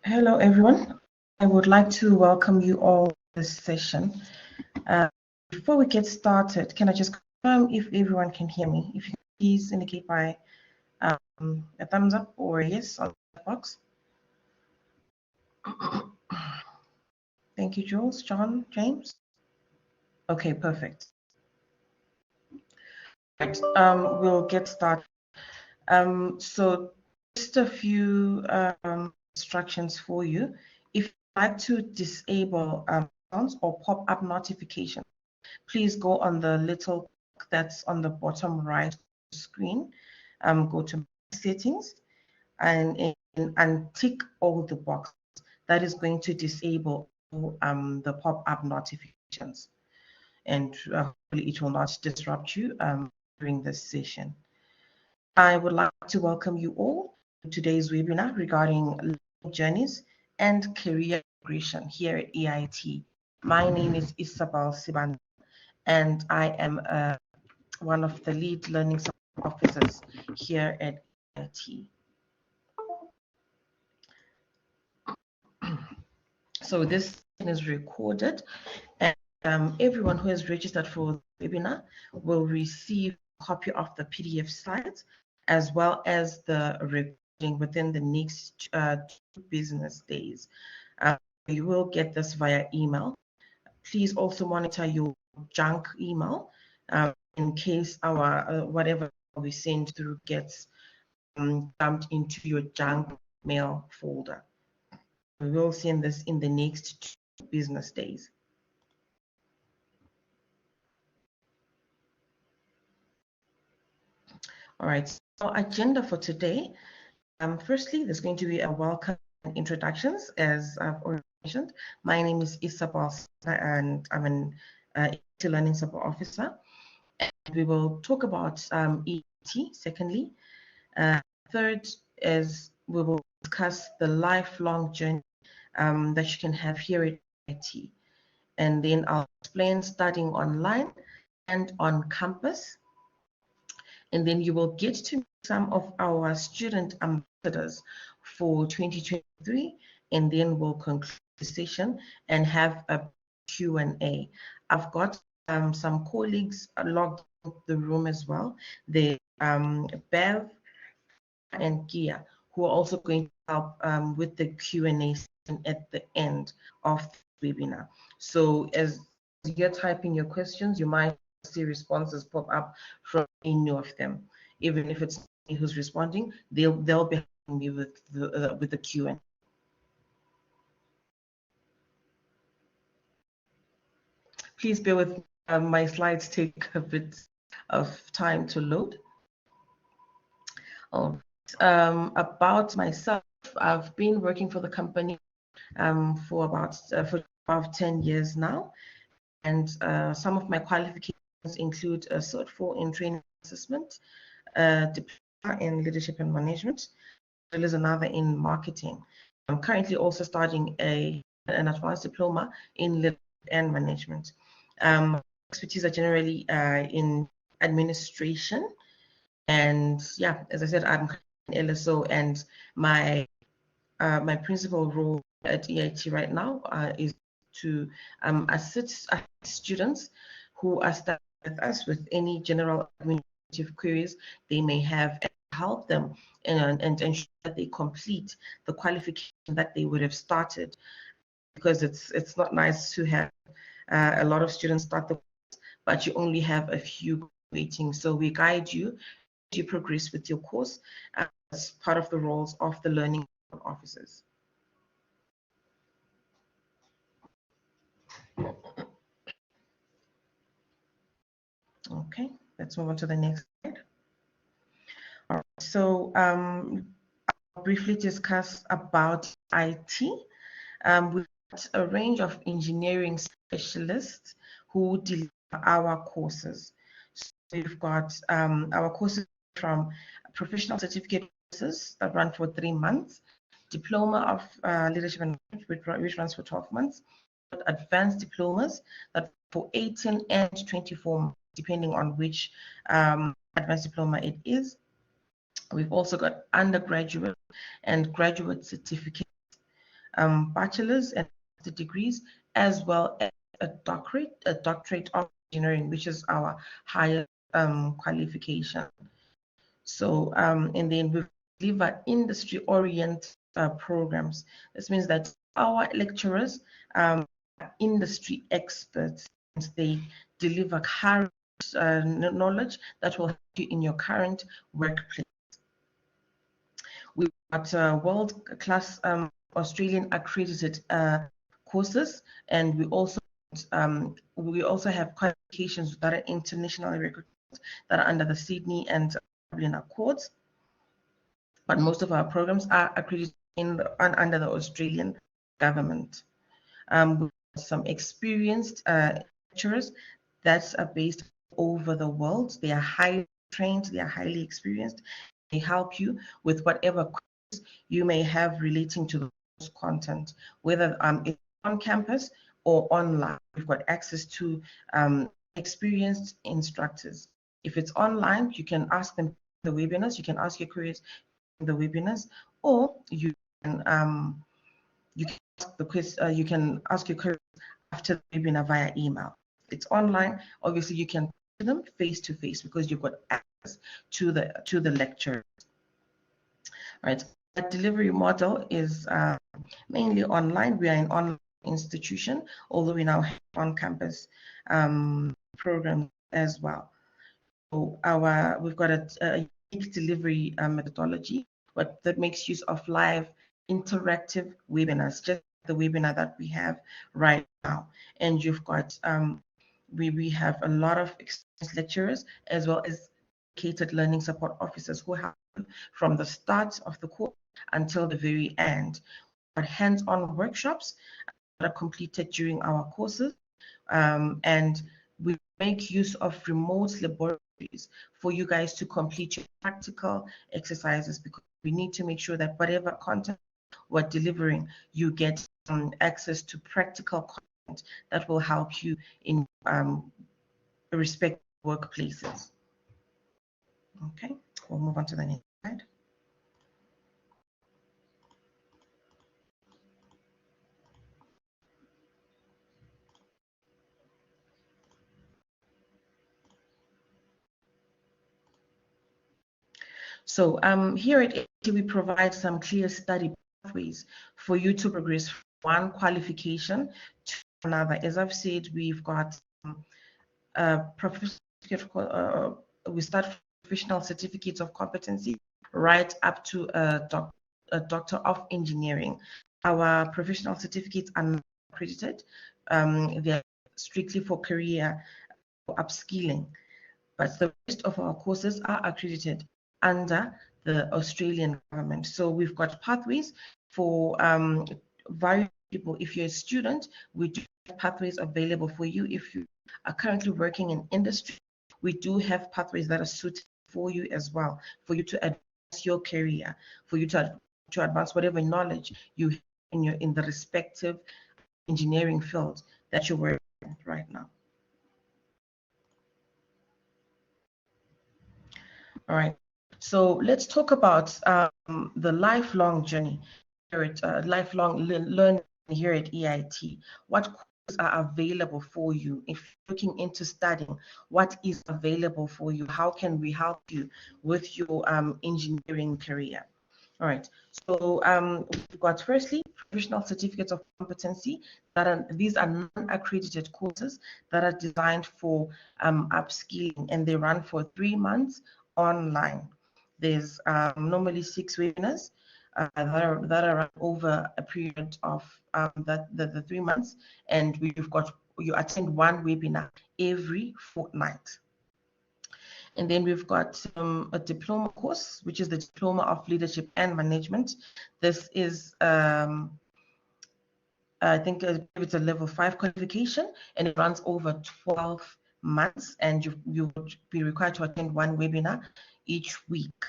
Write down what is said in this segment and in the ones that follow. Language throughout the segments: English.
Hello, everyone. I would like to welcome you all to this session. Before we get started, can I just confirm if everyone can hear me? If you could please indicate by a thumbs up or a yes on the box. Thank you, Jules, John, James. Okay, perfect. Right, we'll get started. So just a few instructions for you. If you'd like to disable sounds or pop-up notifications, please go on the little that's on the bottom right of the screen. Go to settings and tick all the boxes. That is going to disable the pop-up notifications, and hopefully it will not disrupt you during this session. I would like to welcome you all to today's webinar regarding learning journeys and career progression here at EIT. My name is Isabel Siban, and I am one of the lead learning support officers here at EIT. So this is recorded, and everyone who has registered for the webinar will receive a copy of the PDF slides as well as the recording within the next 2 business days. You will get this via email. Please also monitor your junk email in case our whatever we send through gets dumped into your junk mail folder. We will send this in the next 2 business days. All right, so agenda for today. Firstly, there's going to be a welcome and introductions, as I've already mentioned. My name is Isabel, and I'm an EIT Learning Support Officer. And we will talk about EIT, secondly. Third is we will discuss the lifelong journey that you can have here at EIT. And then I'll explain studying online and on campus. And then you will get to meet some of our student ambassadors for 2023, and then we'll conclude the session and have a Q&A. I've got some colleagues logged in the room as well. They Bev and Gia, who are also going to help with the Q&A session at the end of the webinar. So as you're typing your questions, you might see responses pop up from any of them. Even if it's me who's responding, they'll be helping me with the Q&A. Please bear with me. My slides take a bit of time to load. About myself, I've been working for the company for about 10 years now, and some of my qualifications include a Cert 4 in training assessment, Diploma in leadership and management, as well as another in marketing. I'm currently also studying an advanced diploma in leadership and management. Expertise are generally in administration, and yeah, as I said, I'm an LSO, and my principal role at EIT right now is to assist students who are studying with us with any general administrative queries they may have, and help them and ensure that they complete the qualification that they would have started, because it's not nice to have a lot of students start the course, but you only have a few waiting. So we guide you to progress with your course as part of the roles of the learning officers. Okay, let's move on to the next slide. All right, so I'll briefly discuss about IT. We've got a range of engineering specialists who deliver our courses. So we've got our courses from professional certificate courses that run for 3 months, Diploma of Leadership and Management, which runs for 12 months, advanced diplomas that for 18 and 24 months, depending on which advanced diploma it is. We've also got undergraduate and graduate certificates. bachelor's and master's degrees, as well as a doctorate of engineering, which is our higher qualification. So, and then we deliver industry-oriented programs. This means that our lecturers are industry experts, and they deliver current knowledge that will help you in your current workplace. We've got world-class Australian accredited courses, and we also have qualifications that are internationally recognized, that are under the Sydney and Dublin Accords. But most of our programs are accredited under the Australian government. With some experienced lecturers that are based over the world. They are highly trained, they are highly experienced. They help you with whatever questions you may have relating to the course content, whether it's on campus or online. We've got access to experienced instructors. If it's online, you can ask them the webinars, you can ask your queries in the webinars, or you can you can ask your queries after the webinar via email. It's online. Obviously, you can do them face to face because you've got access to the lecture. Right. The delivery model is mainly online. We are an online institution, although we now have on-campus programs as well. So we've got a unique delivery methodology, but that makes use of live interactive webinars, just the webinar that we have right now. And you've got we have a lot of experienced lecturers as well as dedicated learning support officers who help you from the start of the course until the very end. But hands-on workshops that are completed during our courses, and we make use of remote laboratories for you guys to complete your practical exercises, because we need to make sure that whatever content we're delivering, you get access to practical content that will help you in respective workplaces. Okay, we'll move on to the next slide. So here at EIT, we provide some clear study pathways for you to progress from one qualification to another. As I've said, we've got we start from professional certificates of competency right up to a Doctor of Engineering. Our professional certificates are not accredited. They're strictly for career upskilling, but the rest of our courses are accredited under the Australian government. So we've got pathways for various people. If you're a student, we do have pathways available for you. If you are currently working in industry, we do have pathways that are suited for you as well, for you to advance your career, for you to advance whatever knowledge you have in the respective engineering field that you're working in right now. All right. So let's talk about the lifelong journey here at lifelong learning here at EIT. What courses are available for you? If you're looking into studying, what is available for you? How can we help you with your engineering career? All right. So we've got firstly professional certificates of competency these are non-accredited courses that are designed for upskilling, and they run for 3 months online. There's normally 6 webinars that are run over a period of the 3 months, and you attend one webinar every fortnight. And then we've got a diploma course, which is the Diploma of Leadership and Management. This is I think it's a level 5 qualification, and it runs over 12 months, and you would be required to attend one webinar each week.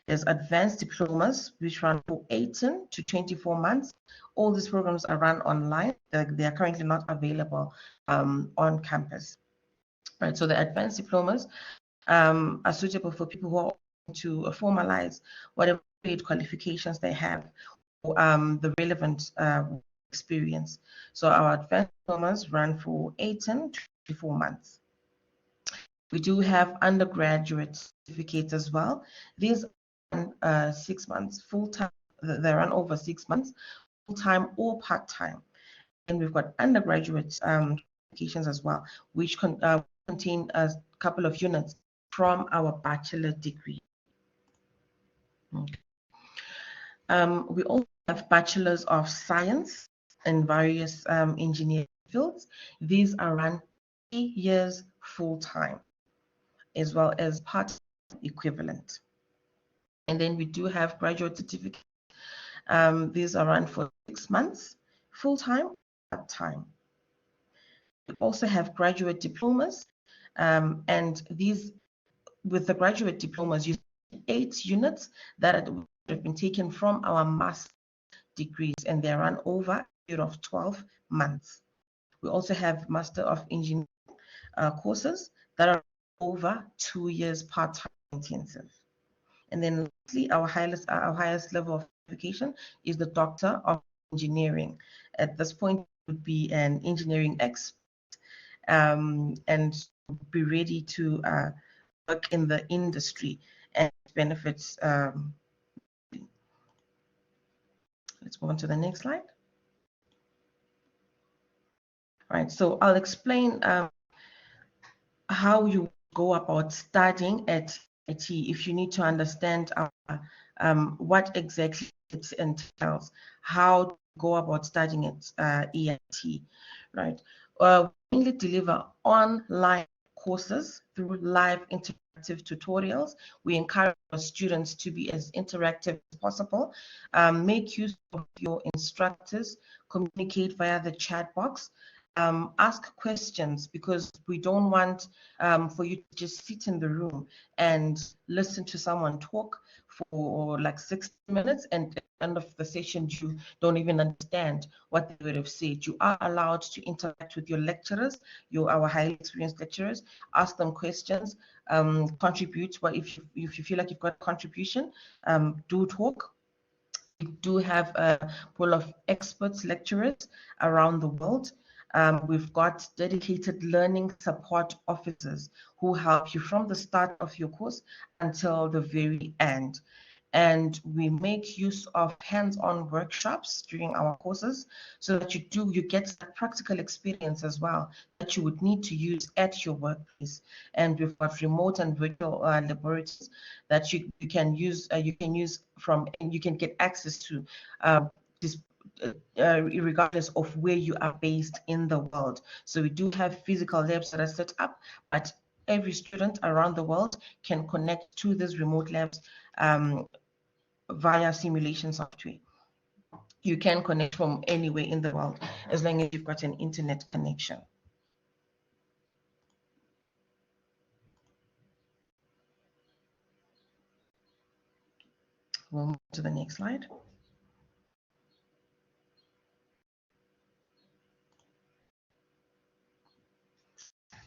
There's advanced diplomas, which run for 18 to 24 months. All these programs are run online. They are currently not available on campus. Right, so the advanced diplomas are suitable for people who are to formalize whatever paid qualifications they have, the relevant experience. So our advanced diplomas run for 18 to 24 months. We do have undergraduate certificates as well. These are 6 months, full-time. They run over 6 months, full-time or part-time. And we've got undergraduate certifications as well, which contain a couple of units from our bachelor degree. Okay. We also have bachelors of science in various engineering fields. These are run 3 years full-time, as well as part equivalent. And then we do have graduate certificates. These are run for 6 months, full-time, part-time. We also have graduate diplomas, and these, with the graduate diplomas, you see 8 units that have been taken from our master degrees, and they run over a period of 12 months. We also have Master of Engineering courses that are over 2 years part-time intensive. And then lastly, our highest level of certification is the Doctor of Engineering. At this point, would be an engineering expert and be ready to work in the industry and benefits. Let's move on to the next slide. Right, so I'll explain how you go about studying at EIT if you need to understand what exactly it entails, how to go about studying at EIT, right? We mainly deliver online courses through live interactive tutorials. We encourage our students to be as interactive as possible, make use of your instructors, communicate via the chat box, ask questions, because we don't want for you to just sit in the room and listen to someone talk for like 60 minutes, and at the end of the session you don't even understand what they would have said. You are allowed to interact with your lecturers, our highly experienced lecturers, ask them questions, contribute. Well, if you feel like you've got a contribution, do talk. We do have a pool of experts, lecturers around the world. We've got dedicated learning support officers who help you from the start of your course until the very end. And we make use of hands-on workshops during our courses so that you get that practical experience as well that you would need to use at your workplace. And we've got remote and virtual laboratories that you can use. You can get access to regardless of where you are based in the world. So we do have physical labs that are set up, but every student around the world can connect to these remote labs via simulation software. You can connect from anywhere in the world as long as you've got an internet connection. We'll move to the next slide.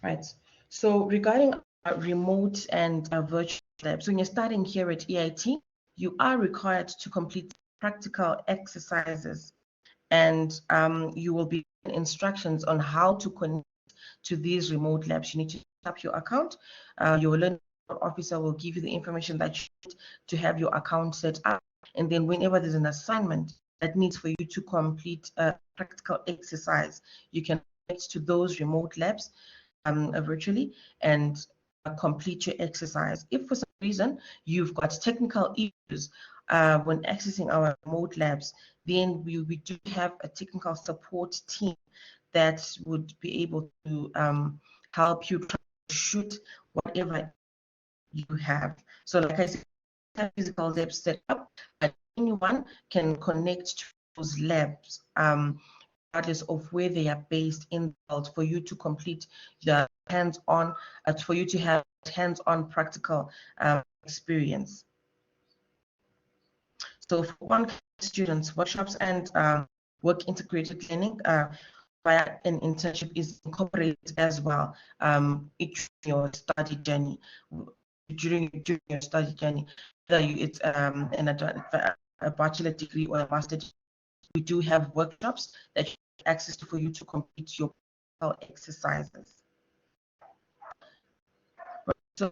Right. So regarding remote and virtual labs, when you're starting here at EIT, you are required to complete practical exercises, and you will be given instructions on how to connect to these remote labs. You need to set up your account. Your learning officer will give you the information that you need to have your account set up, and then whenever there's an assignment that needs for you to complete a practical exercise, you can connect to those remote labs virtually and complete your exercise. If for some reason you've got technical issues when accessing our remote labs, then we do have a technical support team that would be able to help you troubleshoot whatever you have. So like I said, have physical labs set up, but anyone can connect to those labs regardless of where they are based in the world, for you to complete the hands-on, for you to have hands-on practical experience. So for one students, workshops and work integrated learning via an internship is incorporated as well during your study journey. During your study journey, whether it's an a bachelor degree or a master degree, we do have workshops that you have access to for you to complete your exercises. So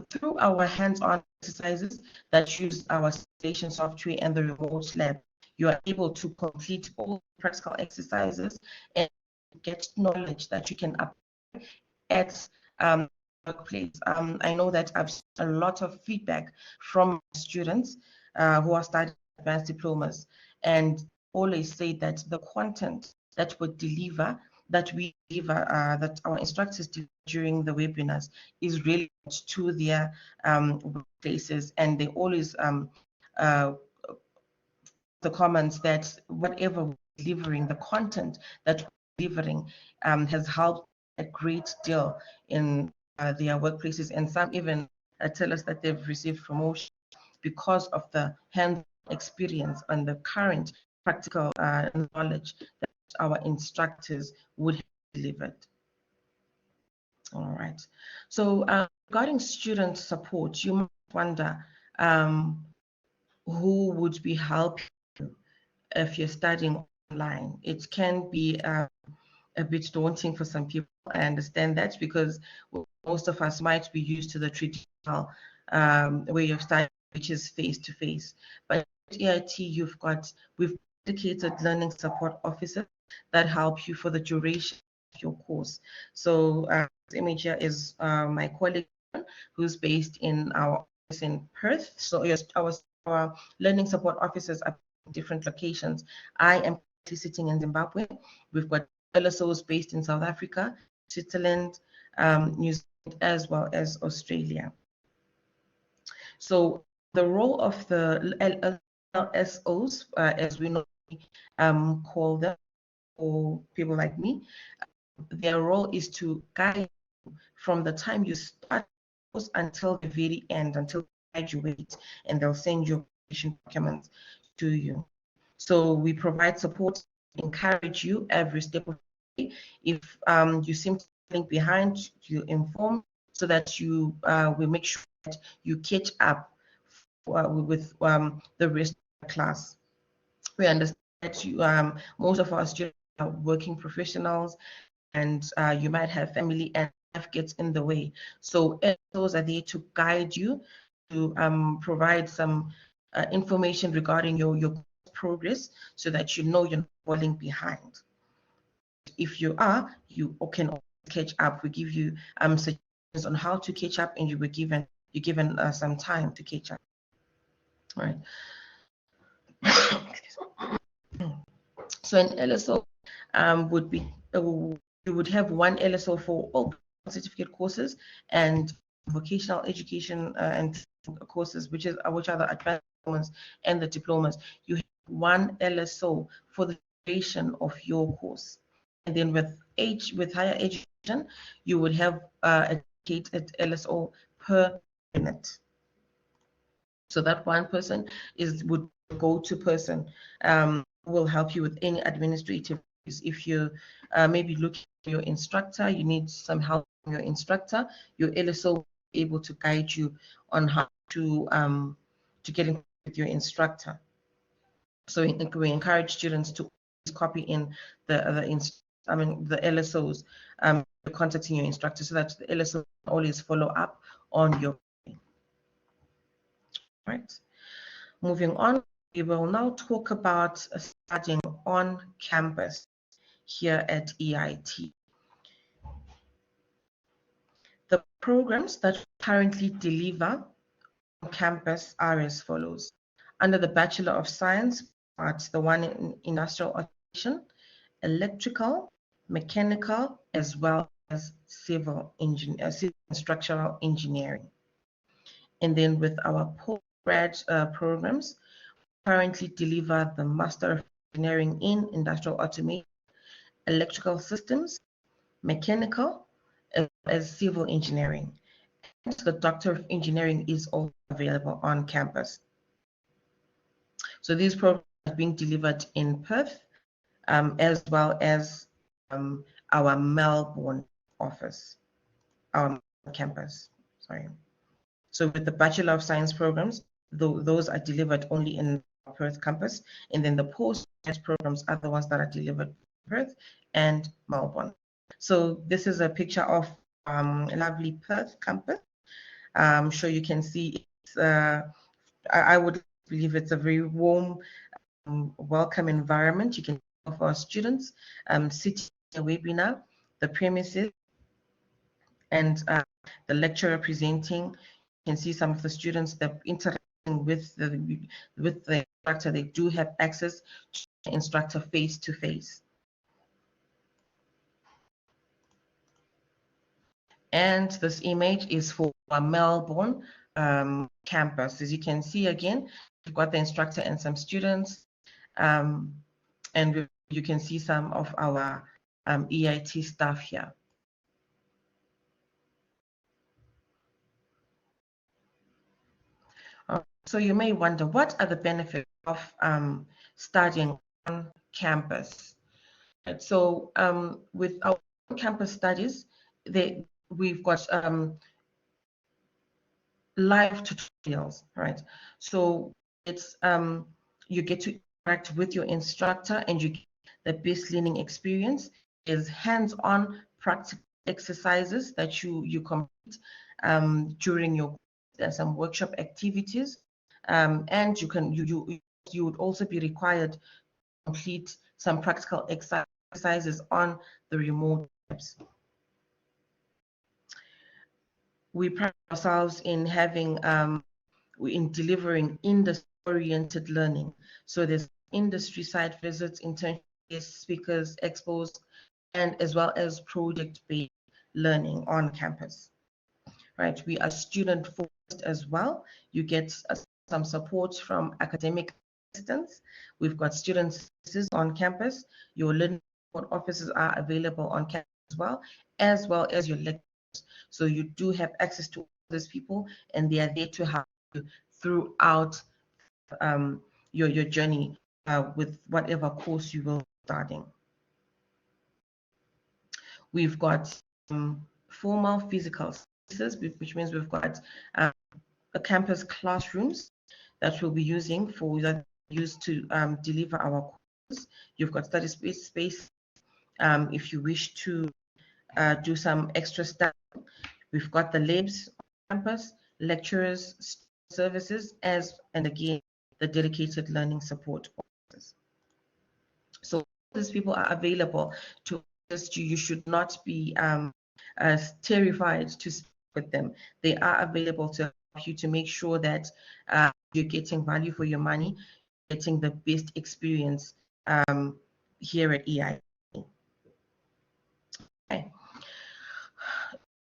through our hands-on exercises that use our simulation software and the remote lab, you are able to complete all practical exercises and get knowledge that you can apply at workplace. I know that I've seen a lot of feedback from students who are studying advanced diplomas, and always say that the content that we deliver, that our instructors do during the webinars is relevant to their workplaces, and they always the comments that whatever we're delivering, the content that we're delivering has helped a great deal in their workplaces, and some even tell us that they've received promotion because of the hand experience and the current practical knowledge that our instructors would have delivered. All right. So regarding student support, you might wonder who would be helping you if you're studying online. It can be a bit daunting for some people. I understand that, because most of us might be used to the traditional way of studying, which is face-to-face. But at EIT, we've dedicated learning support officers that help you for the duration of your course. So this image here is my colleague who's based in our office in Perth. So our learning support officers are in different locations. I am sitting in Zimbabwe. We've got LSOs based in South Africa, Switzerland, New Zealand, as well as Australia. So the role of the LSOs, as we normally call them, or people like me, their role is to guide you from the time you start until the very end, until you graduate, and they'll send your documents to you. So we provide support, encourage you every step of the way. If you seem to link behind, you inform, so that we make sure that you catch up with the rest of the class. We understand that most of our students are working professionals, and you might have family and life gets in the way. So those are there to guide you, to provide some information regarding your progress, so that you know you're not falling behind. If you are, you can catch up. We give you suggestions on how to catch up, and you're given some time to catch up. All right. So an LSO would be you would have one LSO for all certificate courses and vocational education and courses, which are the advanced diplomas and the diplomas. You have one LSO for the duration of your course, and then with higher education, you would have a dedicated LSO per unit. So that one person would go-to person, will help you with any administrative. If you maybe looking for your instructor, you need some help from your instructor, your LSO will be able to guide you on how to get in touch with your instructor. So we encourage students to copy in the LSOs, contacting your instructor, so that the LSO can always follow up on your. Right. Moving on, we will now talk about studying on campus here at EIT. The programs that we currently deliver on campus are as follows. Under the Bachelor of Science part, the one in industrial automation, electrical, mechanical, as well as civil and structural engineering. And then with our postgrad programs, currently deliver the Master of Engineering in Industrial Automation, Electrical Systems, Mechanical, as Civil Engineering. And the Doctor of Engineering is also available on campus. So these programs are being delivered in Perth, as well as our Melbourne office, our campus, sorry. So with the Bachelor of Science programs, those are delivered only in Perth campus, and then the post-grad programs are the ones that are delivered in Perth and Melbourne. So this is a picture of a lovely Perth campus. I'm sure you can see it's, I would believe it's a very warm, welcome environment. You can see of our students sitting in a webinar, the premises, and the lecturer presenting. You can see some of the students that interacting with the instructor. They do have access to the instructor face to face. And this image is for our Melbourne campus. As you can see, again, we've got the instructor and some students, and you can see some of our EIT staff here. So you may wonder, what are the benefits of studying on campus? And so with our campus studies, we've got live tutorials, right? So it's you get to interact with your instructor, and you get the best learning experience is hands-on practical exercises that you complete during your course. There's some workshop activities, and you would also be required to complete some practical exercises on the remote labs. We pride ourselves in having in delivering industry-oriented learning. So there's industry site visits, internships, speakers, expos, and as well as project-based learning on campus. Right, we are student-focused as well. You get some support from academic assistants. We've got student services on campus. Your learning support offices are available on campus as well as your lecturers. So you do have access to those people, and they are there to help you throughout your journey with whatever course you will be starting. We've got formal physical spaces, which means we've got the campus classrooms that we'll be using to deliver our courses. You've got study space if you wish to do some extra stuff. We've got the labs on campus, lecturers, services, and again, the dedicated learning support officers. So these people are available to assist you. You should not be terrified to speak with them. They are available to help you to make sure that you're getting value for your money, getting the best experience here at EIT. Okay.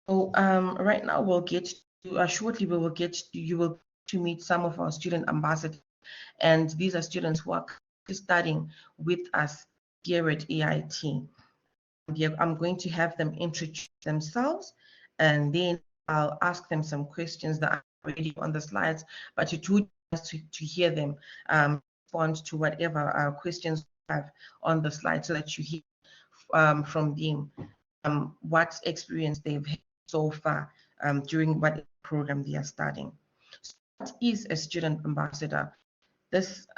So right now we'll get to shortly you will meet some of our student ambassadors, and these are students who are studying with us here at EIT. I'm going to have them introduce themselves, and then I'll ask them some questions that are already on the slides, but it would be nice to hear them respond to whatever questions you have on the slide, so that you hear from them what experience they've had so far during what program they are studying. So what is a student ambassador?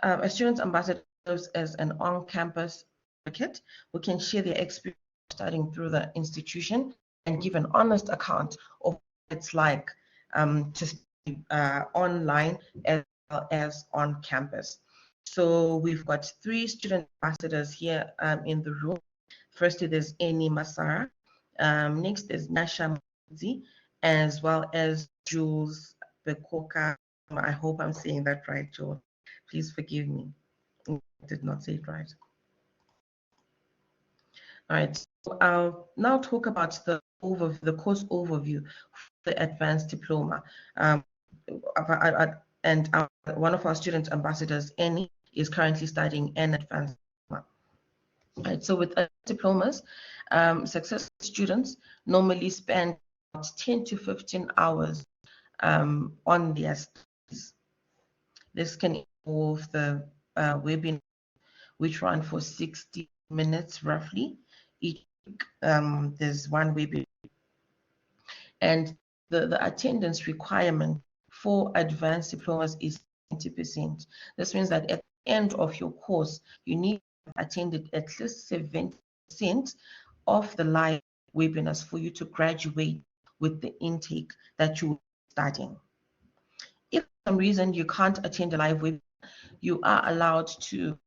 A student ambassador serves as an on-campus advocate who can share their experience studying through the institution and give an honest account of what it's like to study online as well as on campus. So we've got 3 student ambassadors here in the room. Firstly, there's Masara. Next is Nyasha, Mupudzi, as well as Jules Bekoka. I hope I'm saying that right, Jules. Please forgive me. I did not say it right. All right, so I'll now talk about the course overview for the advanced diploma. One of our student ambassadors, Annie, is currently studying an advanced diploma. Right, so with diplomas, successful students normally spend about 10 to 15 hours on their studies. This can involve the webinar, which run for 60 minutes roughly. Each week, there's one webinar. And the attendance requirement for advanced diplomas is 20%. This means that at end of your course, you need to have attended at least 70% of the live webinars for you to graduate with the intake that you're studying. If for some reason you can't attend a live webinar, you are allowed to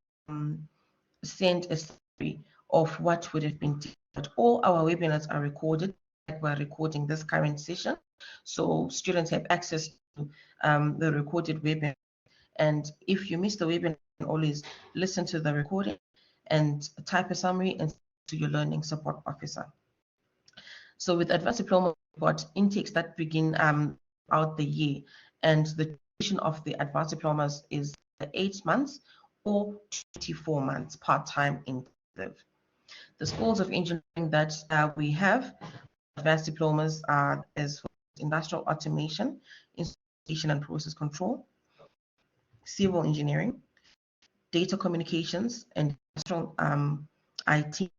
send a summary of what would have been taught. All our webinars are recorded, like we're recording this current session. So students have access to the recorded webinar. And if you miss the webinar, you can always listen to the recording and type a summary and send to your learning support officer. So with Advanced Diploma, we've got intakes that begin out the year, and the duration of the Advanced Diplomas is 8 months or 24 months part-time intensive. The schools of engineering that we have, Advanced Diplomas, are as industrial automation, instrumentation and process control, civil engineering, data communications and industrial IT,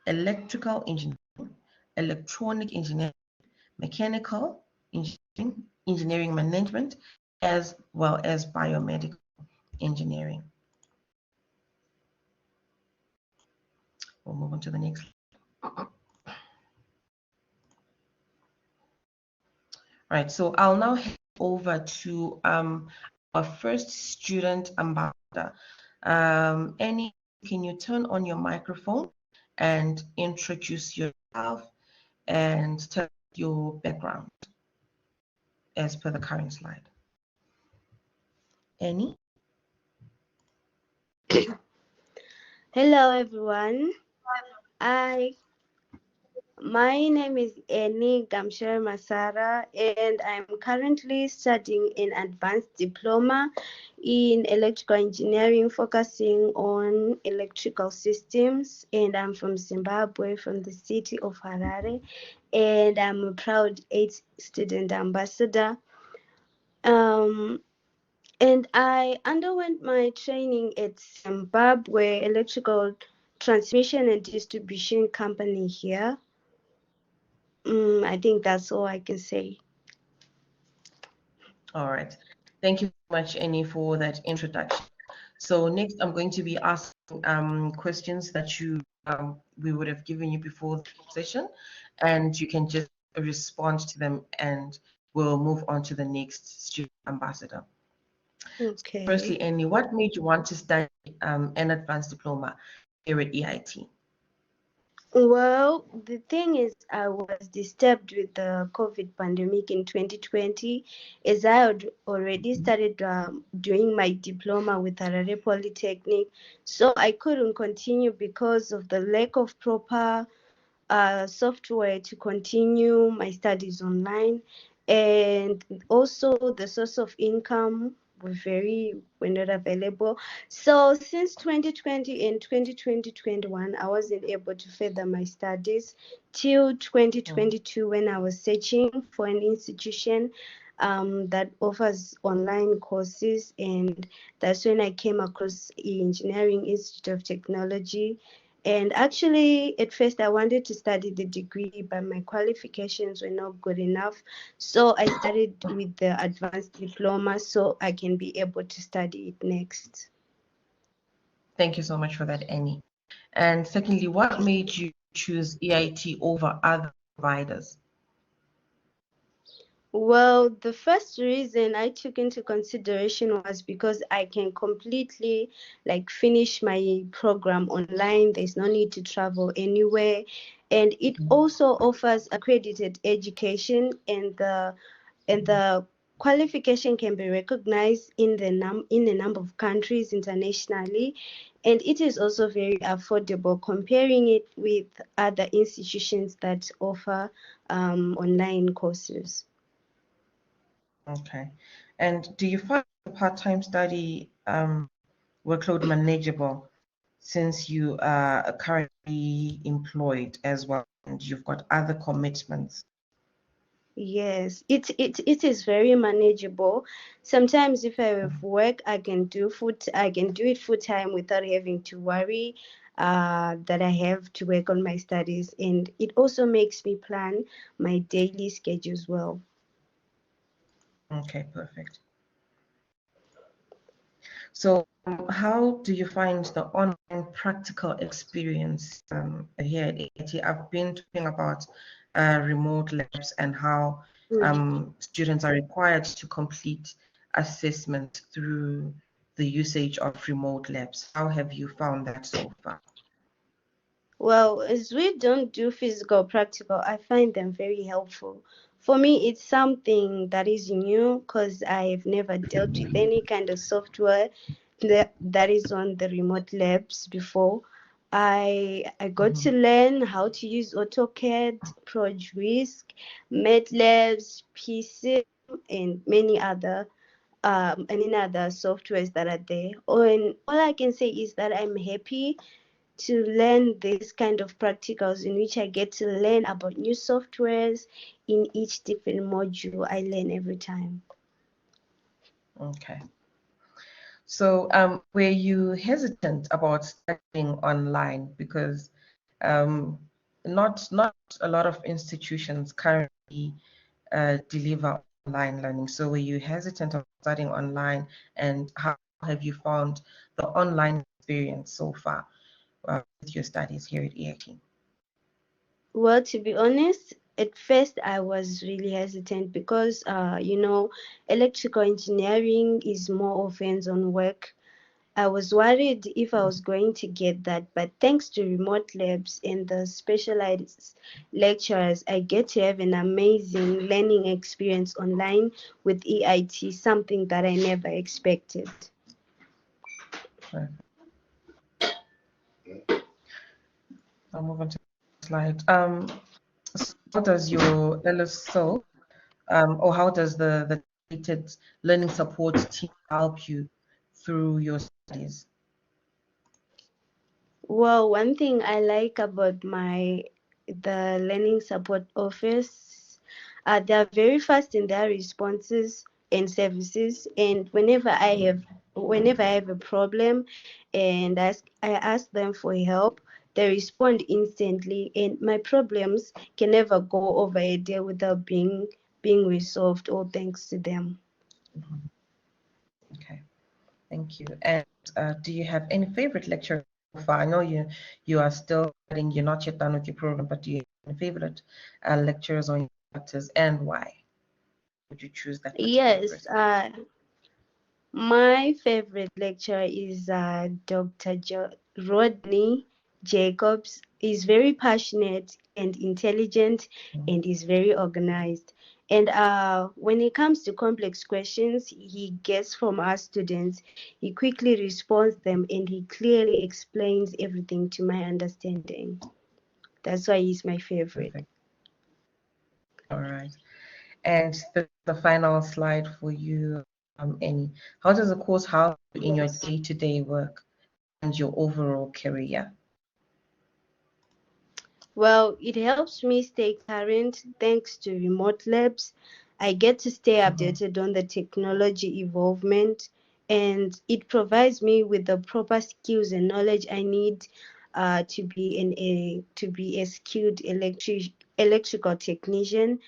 electrical engineering, electronic engineering, mechanical engineering, engineering management, as well as biomedical engineering. We'll move on to the next. Right, so I'll now head over to our first student ambassador. Annie, can you turn on your microphone and introduce yourself and tell your background as per the current slide? Annie? Hello, everyone. My name is Masara, and I'm currently studying an advanced diploma in electrical engineering, focusing on electrical systems. And I'm from Zimbabwe, from the city of Harare, and I'm a proud EIT student ambassador. And I underwent my training at Zimbabwe Electrical Transmission and Distribution Company here. I think that's all I can say. All right. Thank you so much, Annie, for that introduction. So next, I'm going to be asking questions that we would have given you before the session, and you can just respond to them, and we'll move on to the next student ambassador. Okay. Firstly, Annie, what made you want to study an advanced diploma here at EIT? Well, the thing is, I was disturbed with the COVID pandemic in 2020, as I had already started doing my diploma with Harare Polytechnic. So I couldn't continue because of the lack of proper software to continue my studies online, and also the source of income were not available. So since 2020 and 2021, I wasn't able to further my studies till 2022 when I was searching for an institution that offers online courses, and that's when I came across Engineering Institute of Technology. And actually, at first, I wanted to study the degree, but my qualifications were not good enough. So I started with the advanced diploma so I can be able to study it next. Thank you so much for that, Annie. And secondly, what made you choose EIT over other providers? Well, the first reason I took into consideration was because I can completely finish my program online. There's no need to travel anywhere. And it also offers accredited education, and the qualification can be recognized in a number of countries internationally. And it is also very affordable comparing it with other institutions that offer online courses. Okay. And do you find the part-time study workload manageable since you are currently employed as well and you've got other commitments? Yes, it is very manageable. Sometimes if I have work, I can do it full time without having to worry that I have to work on my studies, and it also makes me plan my daily schedules well. Okay, perfect. So how do you find the online practical experience here at EIT? I've been talking about remote labs and how students are required to complete assessment through the usage of remote labs. How have you found that so far? Well, as we don't do physical practical, I find them very helpful. For me, it's something that is new because I've never dealt with any kind of software that is on the remote labs before. I got to learn how to use AutoCAD, ProJuice, MATLabs, PC, and many other softwares that are there. And all I can say is that I'm happy to learn this kind of practicals in which I get to learn about new softwares in each different module I learn every time. Okay. So were you hesitant about studying online because not a lot of institutions currently deliver online learning. So were you hesitant of studying online, and how have you found the online experience so far with your studies here at EIT? Well, to be honest, at first I was really hesitant because, electrical engineering is more of hands-on work. I was worried if I was going to get that, but thanks to remote labs and the specialized lecturers, I get to have an amazing learning experience online with EIT, something that I never expected. Right. I'll move on to the slide. So how does your LSO, or how does the dedicated learning support team help you through your studies? Well, one thing I like about the learning support office, they're very fast in their responses and services. And whenever I have a problem, and I ask them for help, they respond instantly, and my problems can never go over a day without being resolved. All thanks to them. Okay, thank you. And do you have any favorite lecture so far? I know you are still studying, you're not yet done with your program, but do you have any favorite lecturers or instructors, and why would you choose that particular Yes, person? my favorite lecturer is Dr. Rodney Jacobs. He's very passionate and intelligent, and he's very organized. And when it comes to complex questions he gets from our students, he quickly responds them and he clearly explains everything to my understanding. That's why he's my favorite. Perfect. All right. And the final slide for you, Annie. How does the course help you in your Yes. day-to-day work and your overall career? Well, it helps me stay current thanks to remote labs. I get to stay updated on the technology evolvement, and it provides me with the proper skills and knowledge I need to be a skilled electrical technician.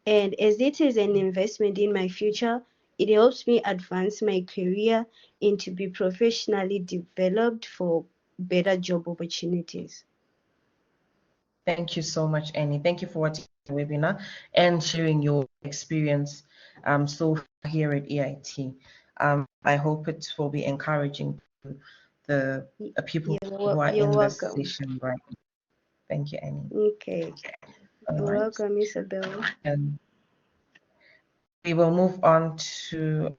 And as it is an investment in my future, it helps me advance my career and to be professionally developed for better job opportunities. Thank you so much, Annie. Thank you for watching the webinar and sharing your experience so far here at EIT. I hope it will be encouraging to the people who are You're in this welcome. session right now. Thank you, Annie. Okay. All You're right. welcome, Isabel. And we will move on to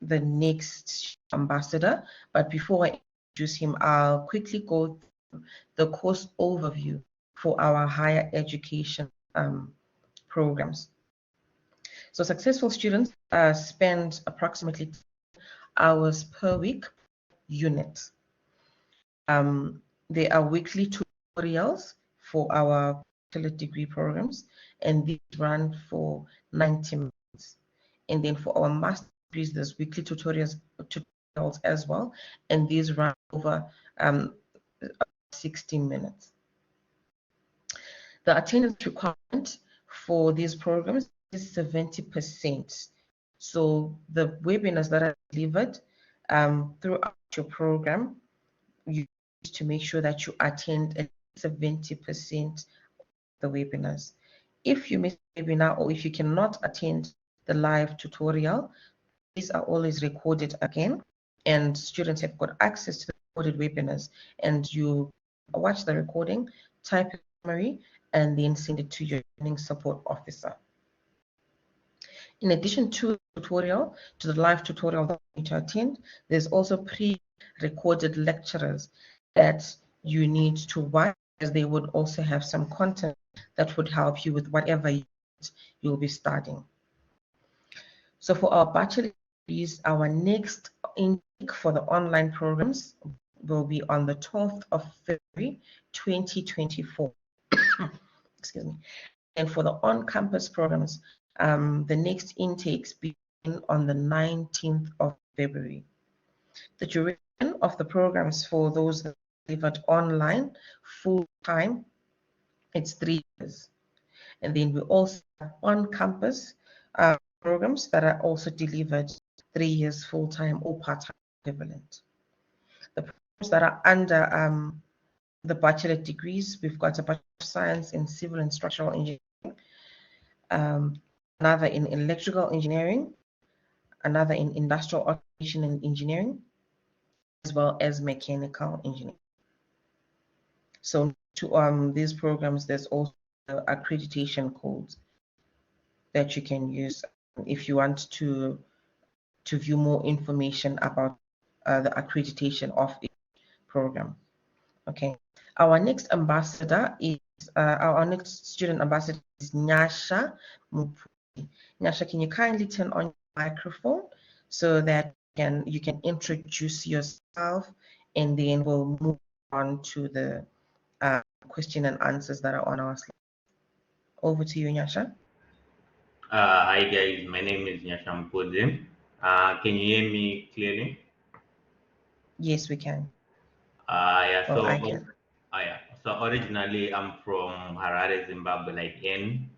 the next ambassador. But before I introduce him, I'll quickly go through the course overview for our higher education programs. So successful students spend approximately 10 hours per week unit. There are weekly tutorials for our bachelor degree programs, and these run for 90 minutes. And then for our master degrees, there's weekly tutorials as well, and these run over 60 minutes. The attendance requirement for these programs is 70%. So the webinars that are delivered Throughout your program, you need to make sure that you attend at 70% the webinars. If you miss a webinar or if you cannot attend the live tutorial, these are always recorded again, and students have got access to the recorded webinars, and you watch the recording, type a summary, and then send it to your learning support officer. In addition to the tutorial, to the live tutorial that you need to attend, there's also pre-recorded lecturers that you need to watch, as they would also have some content that would help you with whatever you'll be studying. So for our bachelor degrees, our next intake for the online programs will be on the 12th of February 2024. Excuse me. And for the on-campus programs, the next intakes begin on the 19th of February. The duration of the programs for those that are delivered online full-time, it's 3 years. And then we also have on-campus programs that are also delivered 3 years full-time or part-time equivalent. The programs that are under the bachelor degrees, we've got a Bachelor of Science in Civil and Structural Engineering, another in Electrical Engineering, another in Industrial Automation and Engineering, as well as Mechanical Engineering. So to these programs, there's also accreditation codes that you can use if you want to view more information about the accreditation of a program. Okay, our next ambassador is our next student ambassador is Nyasha Mupudzi. Nyasha, can you kindly turn on your microphone so that you can introduce yourself, and then we'll move on to the question and answers that are on our slide. Over to you, Nyasha. Hi guys, my name is Nyasha Mupudzi. Can you hear me clearly? Yes, we can. Yeah. Well, I can. Yeah. So originally I'm from Harare, Zimbabwe, like N.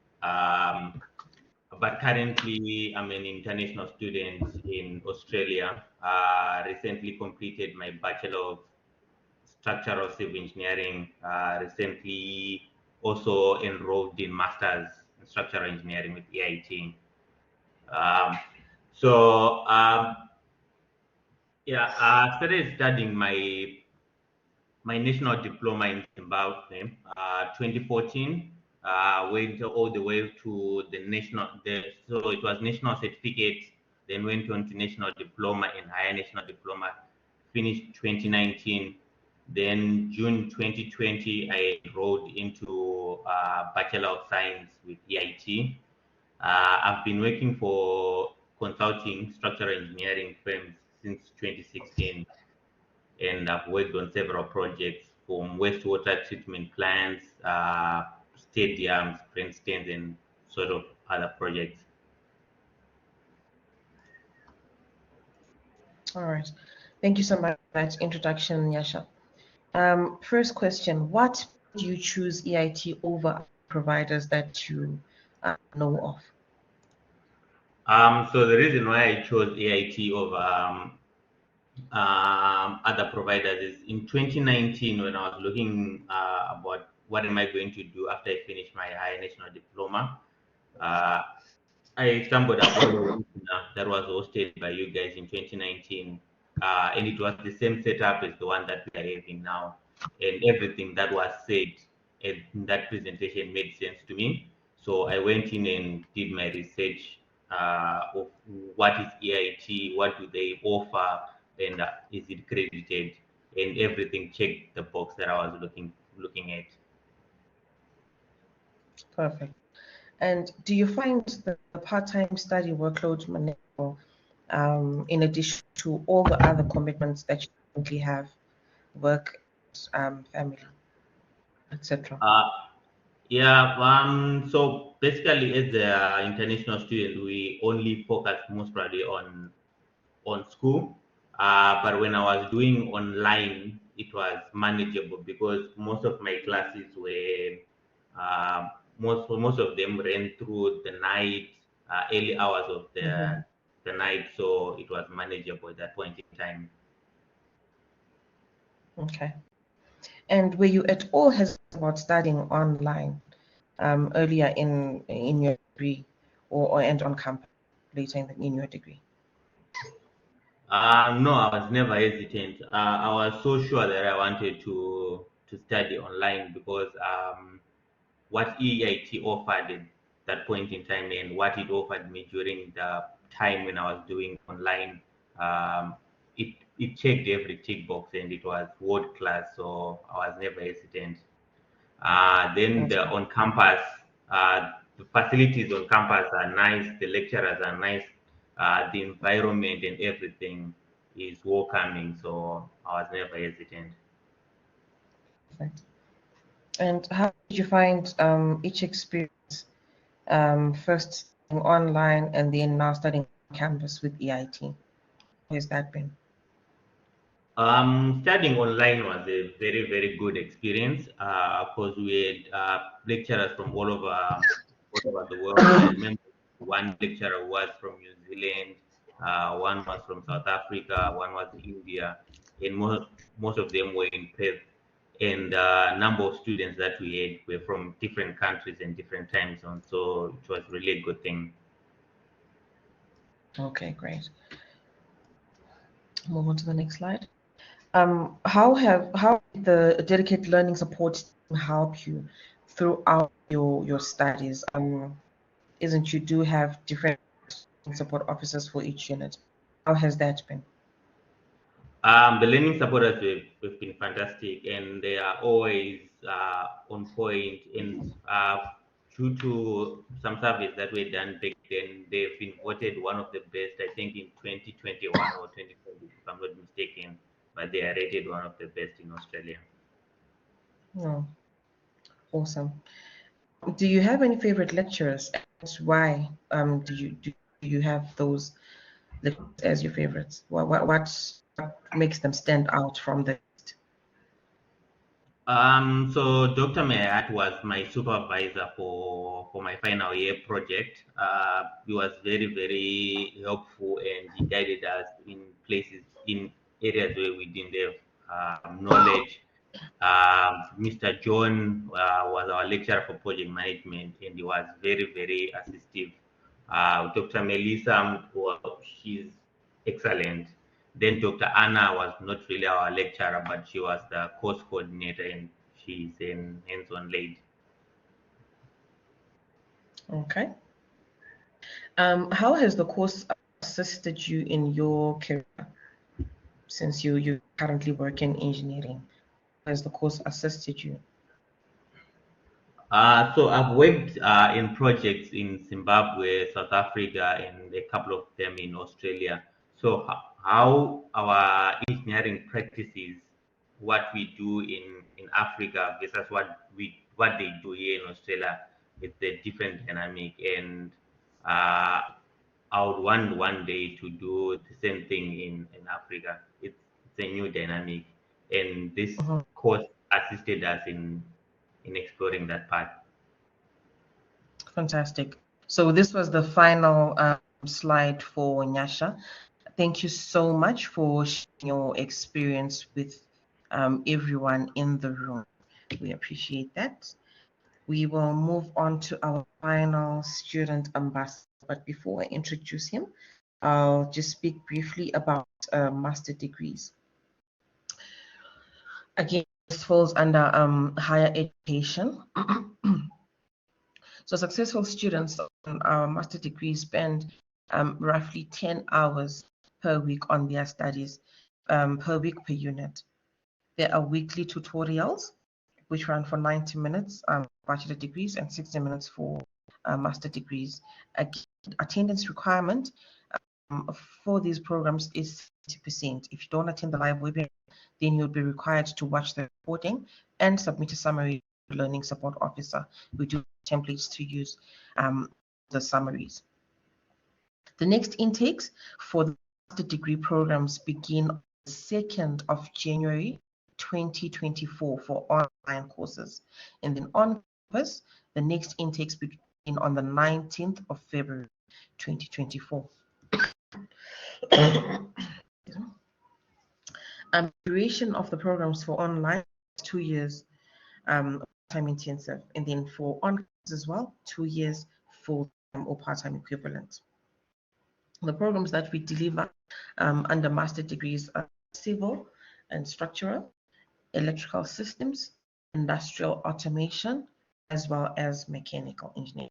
But currently I'm an international student in Australia. Recently completed my Bachelor of Structural Civil Engineering. Recently also enrolled in Masters in Structural Engineering with EIT. Yeah, I started studying my national diploma in Zimbabwe, 2014. Went all the way to so it was national certificate, then went on to national diploma in higher national diploma, finished 2019. Then June 2020, I enrolled into Bachelor of Science with EIT. I've been working for consulting structural engineering firms since 2016, and I've worked on several projects from wastewater treatment plants, stadiums, grandstands, and sort of other projects. All right. Thank you so much for that introduction, Nyasha. First question, what do you choose EIT over providers that you know of? So the reason why I chose EIT over other providers is in 2019, when I was looking about what am I going to do after I finish my higher national diploma, I stumbled upon a webinar that was hosted by you guys in 2019, and it was the same setup as the one that we are having now, and everything that was said in that presentation made sense to me. So I went in and did my research of what is EIT, what do they offer, and is it credited, and everything checked the box that I was looking at. Perfect. And do you find the part-time study workload manageable in addition to all the other commitments that you currently have, work, family, etc.? Yeah, so basically as an international student, we only focus most probably on school. But when I was doing online, it was manageable because most of my classes were most of them ran through the night, early hours of the the night, so it was manageable at that point in time. Okay. And were you at all hesitant about studying online earlier in your degree, or and on campus later in your degree? No, I was never hesitant. I was so sure that I wanted to study online because what EIT offered at that point in time and what it offered me during the time when I was doing online, um, it checked every tick box and it was world class. So I was never hesitant. Then That's the good. on campus, the facilities on campus are nice. The lecturers are nice. The environment and everything is welcoming. So I was never hesitant. Perfect. And how did you find each experience, first studying online and then now studying on campus with EIT? How has that been? Studying online was a very, very good experience. Of course, we had lecturers from all over the world. I remember one lecturer was from New Zealand, one was from South Africa, one was India, and most of them were in Perth. And a number of students that we had were from different countries and different time zones. So it was really a good thing. Okay, great. Move on to the next slide. How did the dedicated learning support team help you throughout your studies? Isn't you do have different support officers for each unit? How has that been? The learning supporters have been fantastic and they are always on point. And due to some surveys that were done back then, they've been voted one of the best, I think, in 2021 or 2020, if I'm not mistaken. But they are rated one of the best in Australia. Oh, awesome. Do you have any favorite lecturers? And why do you have those lecturers as your favorites? What makes them stand out from the rest? So Dr. Mayat was my supervisor for my final year project. He was very, very helpful and he guided us in places, in areas where we didn't have knowledge. Mr. John was our lecturer for project management and he was very, very assistive. Dr. Melissa, well, she's excellent. Then Dr. Anna was not really our lecturer, but she was the course coordinator and she's an hands-on lead. Okay. How has the course assisted you in your career since you currently work in engineering? How has the course assisted you? So I've worked in projects in Zimbabwe, South Africa, and a couple of them in Australia. So how our engineering practices, what we do in Africa versus what they do here in Australia, it's a different dynamic. And uh, I would want one day to do the same thing in Africa. It's a new dynamic, and this Mhm. course assisted us in exploring that part. Fantastic. So this was the final slide for Nyasha. Thank you so much for sharing your experience with everyone in the room. We appreciate that. We will move on to our final student ambassador. But before I introduce him, I'll just speak briefly about master degrees. Again, this falls under higher education. So successful students on our master degree spend roughly 10 hours per week on their studies, per week per unit. There are weekly tutorials, which run for 90 minutes, bachelor degrees, and 60 minutes for master degrees. Attendance requirement for these programs is 70%. If you don't attend the live webinar, then you'll be required to watch the recording and submit a summary to the learning support officer. We do templates to use the summaries. The next intakes for the master degree programs begin on the 2nd of January 2024 for online courses. And then on campus, the next intakes begin on the 19th of February 2024. Duration of the programs for online is 2 years time intensive, and then for on as well, 2 years full-time or part-time equivalent. The programs that we deliver under master degrees are civil and structural, electrical systems, industrial automation, as well as mechanical engineering.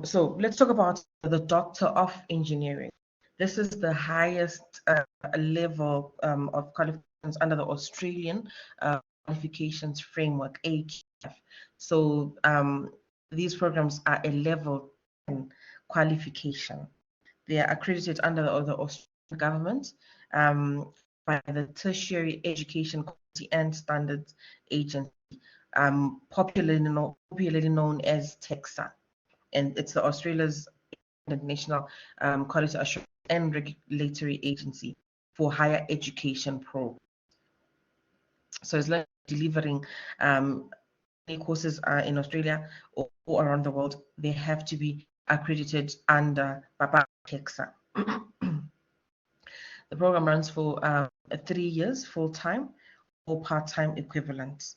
So let's talk about the Doctor of Engineering. This is the highest level of qualifications under the Australian qualifications framework, AQF. So these programs are a level 10 qualification. They are accredited under the Australian government by the Tertiary Education Quality and Standards Agency, popularly known as TEXA. And it's the Australia's National Quality Assurance and Regulatory Agency for Higher Education programs. So it's like delivering any courses in Australia or around the world, they have to be accredited under TEXA. The program runs for 3 years full-time or part-time equivalent.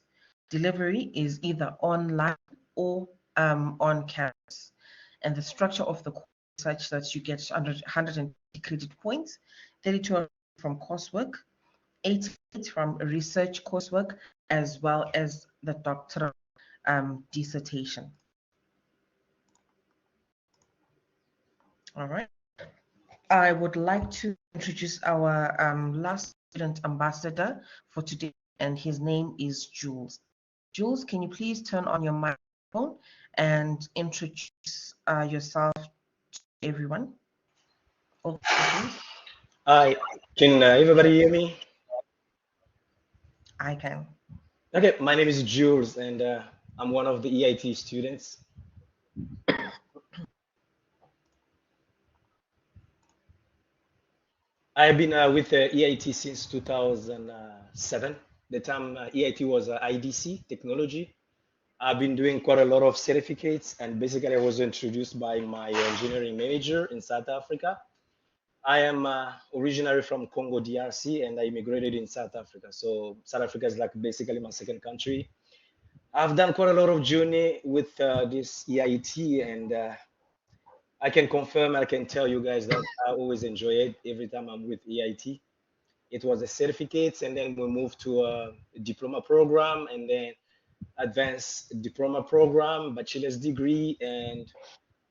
Delivery is either online or on campus, and the structure of the course is such that you get 150 credit points, 32 from coursework, 8 from research coursework, as well as the doctoral dissertation. All right. I would like to introduce our last student ambassador for today, and his name is Jules. Jules, can you please turn on your microphone and introduce yourself to everyone? Hi, can everybody hear me? I can. Okay, my name is Jules, and I'm one of the EIT students. I've been with EIT since 2007. The time EIT was IDC technology. I've been doing quite a lot of certificates, and basically I was introduced by my engineering manager in South Africa. I am originally from Congo, DRC, and I immigrated in South Africa. So South Africa is like basically my second country. I've done quite a lot of journey with this EIT, and I can confirm, I can tell you guys that I always enjoy it every time I'm with EIT. It was a certificate, and then we moved to a diploma program, and then advanced diploma program, bachelor's degree, and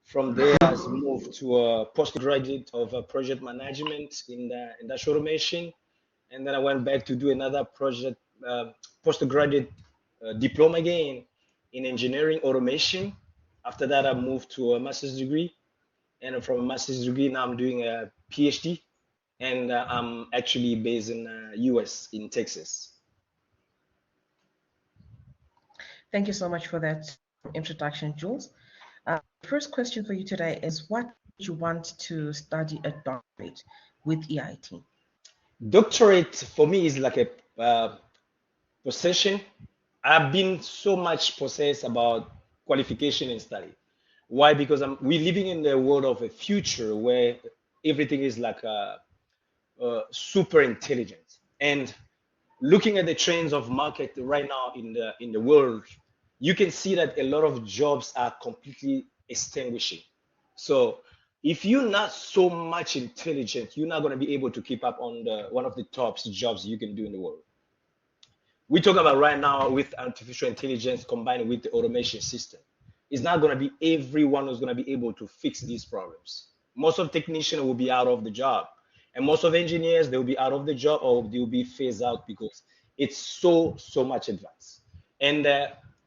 from there I moved to a postgraduate of project management in the industrial automation, and then I went back to do another project postgraduate diploma again in engineering automation. After that, I moved to a master's degree, and from a master's degree now I'm doing a PhD, and I'm actually based in US in Texas. Thank you so much for that introduction, Jules. First question for you today is, what do you want to study a doctorate with EIT? Doctorate for me is like a possession. I've been so much possessed about qualification and study. Why? Because we're living in the world of a future where everything is like super intelligent. And looking at the trends of market right now in the world, you can see that a lot of jobs are completely extinguishing. So if you're not so much intelligent, you're not going to be able to keep up on one of the top jobs you can do in the world. We talk about right now with artificial intelligence combined with the automation system. It's not going to be everyone who's going to be able to fix these problems. Most of technicians will be out of the job, and most of engineers, they'll be out of the job or they'll be phased out because it's so much advanced. And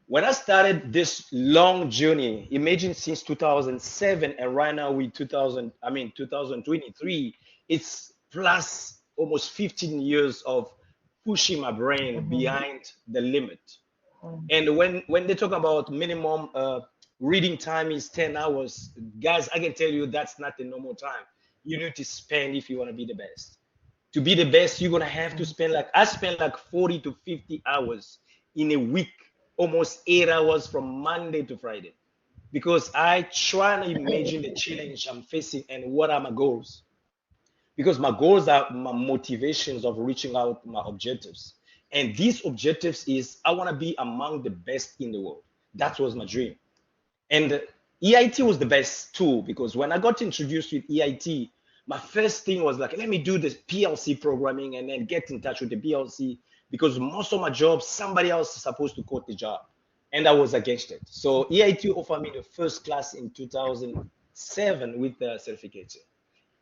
when I started this long journey, imagine since 2007 and right now we 2023, it's plus almost 15 years of pushing my brain behind the limit. And when they talk about minimum reading time is 10 hours, guys, I can tell you that's not the normal time you need to spend if you want to be the best. To be the best, you're going to have to spend I spend like 40 to 50 hours in a week, almost 8 hours from Monday to Friday, because I try to imagine the challenge I'm facing and what are my goals. Because my goals are my motivations of reaching out my objectives. And these objectives is I want to be among the best in the world. That was my dream. And EIT was the best tool, because when I got introduced with EIT, my first thing was like, let me do this PLC programming and then get in touch with the PLC, because most of my jobs, somebody else is supposed to code the job. And I was against it. So EIT offered me the first class in 2007 with the certification.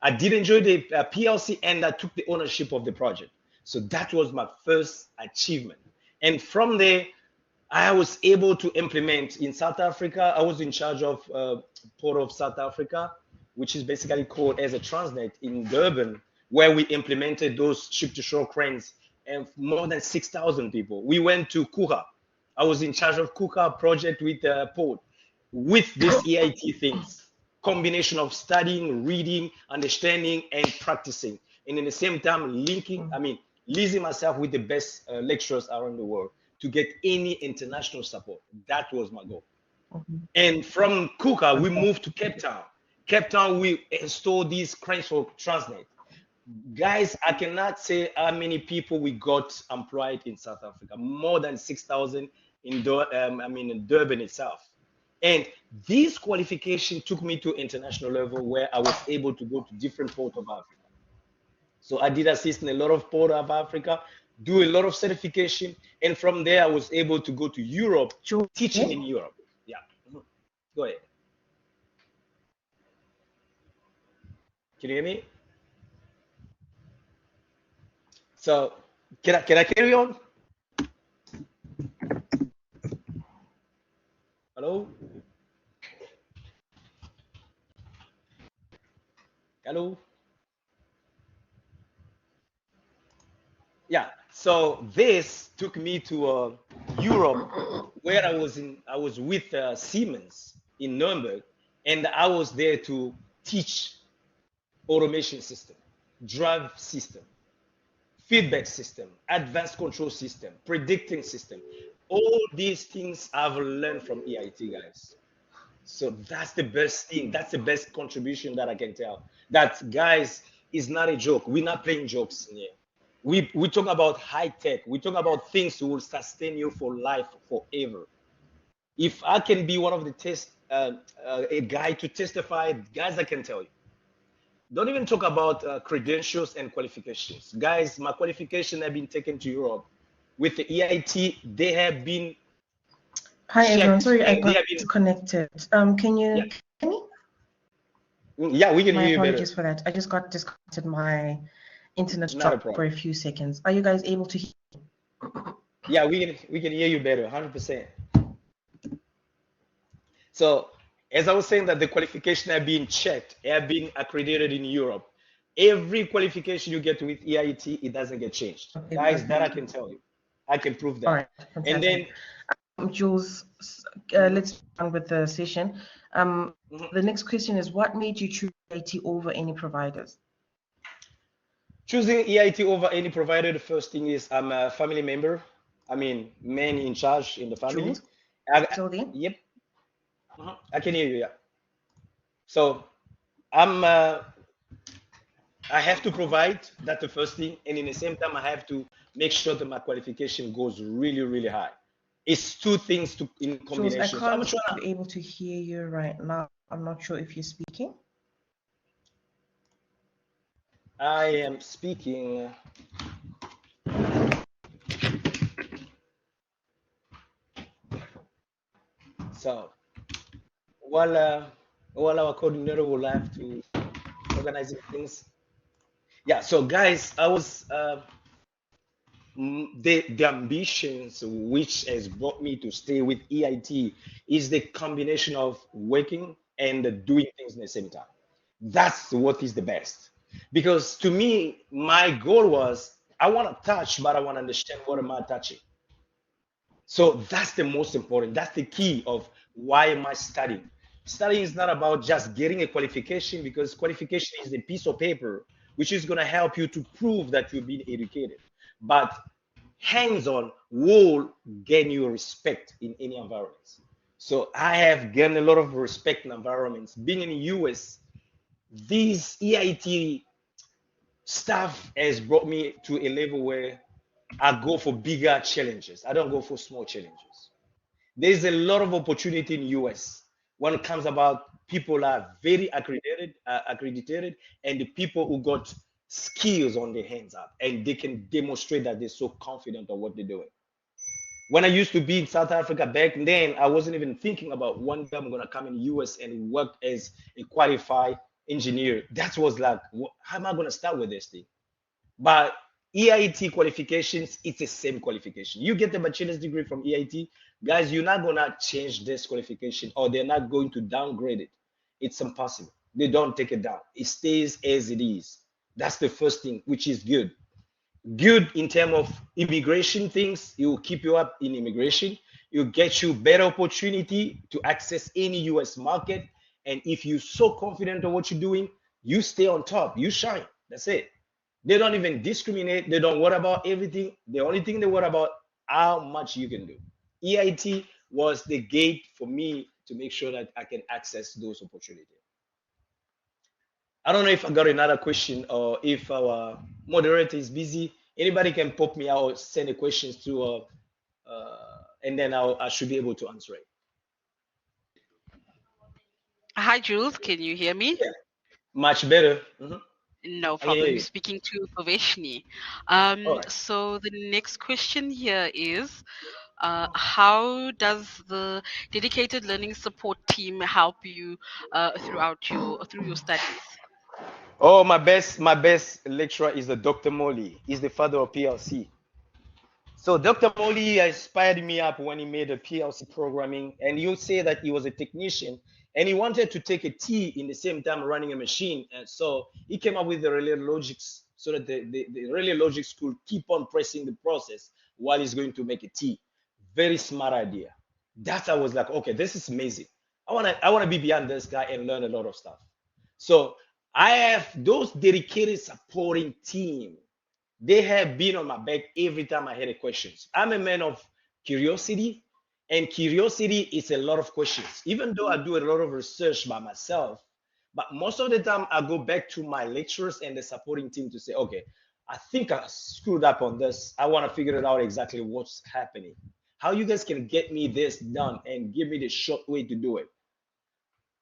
I did enjoy the PLC, and I took the ownership of the project. So that was my first achievement. And from there, I was able to implement in South Africa. I was in charge of Port of South Africa, which is basically called as a Transnet in Durban, where we implemented those ship-to-shore cranes and more than 6,000 people. We went to Kuha. I was in charge of Kuha project with Port, with these EIT things. Combination of studying, reading, understanding, and practicing. And in the same time, liaising myself with the best lecturers around the world to get any international support. That was my goal. And from Kuka, we moved to Cape Town. Cape Town, we installed these cranes for Transnet. Guys, I cannot say how many people we got employed in South Africa. More than 6,000 in Durban itself. And this qualification took me to international level, where I was able to go to different ports of Africa. So I did assist in a lot of ports of Africa, do a lot of certification. And from there, I was able to go to Europe, teaching in Europe. Yeah. Go ahead. Can you hear me? So can I carry on? Hello? Hello? Yeah, so this took me to Europe, where I was with Siemens in Nuremberg, and I was there to teach automation system, drive system, feedback system, advanced control system, predicting system. All these things I've learned from EIT, guys. So that's the best thing. That's the best contribution that I can tell. That, guys, is not a joke. We're not playing jokes in here. We talk about high tech. We talk about things that will sustain you for life, forever. If I can be one of the a guy to testify, guys, I can tell you. Don't even talk about credentials and qualifications. Guys, my qualification have been taken to Europe. With the EIT, they have been. Hi, everyone. Sorry, I got disconnected. Can you hear me? Yeah, we can hear you better. My apologies for that. I just got disconnected. My internet dropped for a few seconds. Are you guys able to hear me? Yeah, we can hear you better, 100%. So, as I was saying, that the qualification have been checked, have been accredited in Europe. Every qualification you get with EIT, it doesn't get changed. Okay, guys, that I can tell you. I can prove that. All right, and then, Jules, let's on with the session. The next question is, what made you choose EIT over any providers? Choosing EIT over any provider, the first thing is I'm a family member. I mean, man in charge in the family. Jules? Yep. I can hear you, yeah. So I have to provide, that's the first thing. And in the same time, I have to make sure that my qualification goes really, really high. It's two things in combination. Jules, I can't be able to hear you right now. I'm not sure if you're speaking. I am speaking. So while our coordinator will have to organize things. Yeah, so guys, I was the ambitions which has brought me to stay with EIT is the combination of working and doing things at the same time. That's what is the best. Because to me, my goal was I want to touch, but I want to understand what am I touching. So that's the most important. That's the key of why am I studying. Studying is not about just getting a qualification, because qualification is a piece of paper which is going to help you to prove that you've been educated. But hands-on will gain you respect in any environments. So I have gained a lot of respect in environments. Being in the US, these EIT stuff has brought me to a level where I go for bigger challenges. I don't go for small challenges. There's a lot of opportunity in US when it comes about people are very accredited, and the people who got skills on their hands up and they can demonstrate that they're so confident of what they're doing. When I used to be in South Africa back then, I wasn't even thinking about one day I'm gonna come in the US and work as a qualified engineer. That was like, how am I gonna start with this thing? But EIT qualifications, it's the same qualification. You get a bachelor's degree from EIT, guys, you're not gonna change this qualification or they're not going to downgrade it. It's impossible. They don't take it down. It stays as it is. That's the first thing, which is good. Good in terms of immigration things, it will keep you up in immigration. It will get you better opportunity to access any US market. And if you're so confident of what you're doing, you stay on top, you shine. That's it. They don't even discriminate. They don't worry about everything. The only thing they worry about how much you can do. EIT was the gate for me to make sure that I can access those opportunities. I don't know if I got another question or if our moderator is busy. Anybody can pop me out or send the questions to, and then I should be able to answer it. Hi, Jules. Can you hear me? Yeah, much better. Mhm. No I can hear problem. you. You're speaking to Paveshni. All right. So the next question here is, how does the dedicated learning support team help you through your studies? Oh, my best lecturer is the Dr. Molly. He's the father of PLC. So Dr. Molly inspired me up when he made a PLC programming, and you say that he was a technician and he wanted to take a T in the same time running a machine. And so he came up with the relay logics so that the relay logics could keep on pressing the process while he's going to make a T. Very smart idea. That I was like, okay, this is amazing. I wanna be beyond this guy and learn a lot of stuff. So I have those dedicated supporting team. They have been on my back every time I had a questions. I'm a man of curiosity, and curiosity is a lot of questions. Even though I do a lot of research by myself, but most of the time I go back to my lecturers and the supporting team to say, okay, I think I screwed up on this. I want to figure it out exactly what's happening. How you guys can get me this done and give me the short way to do it.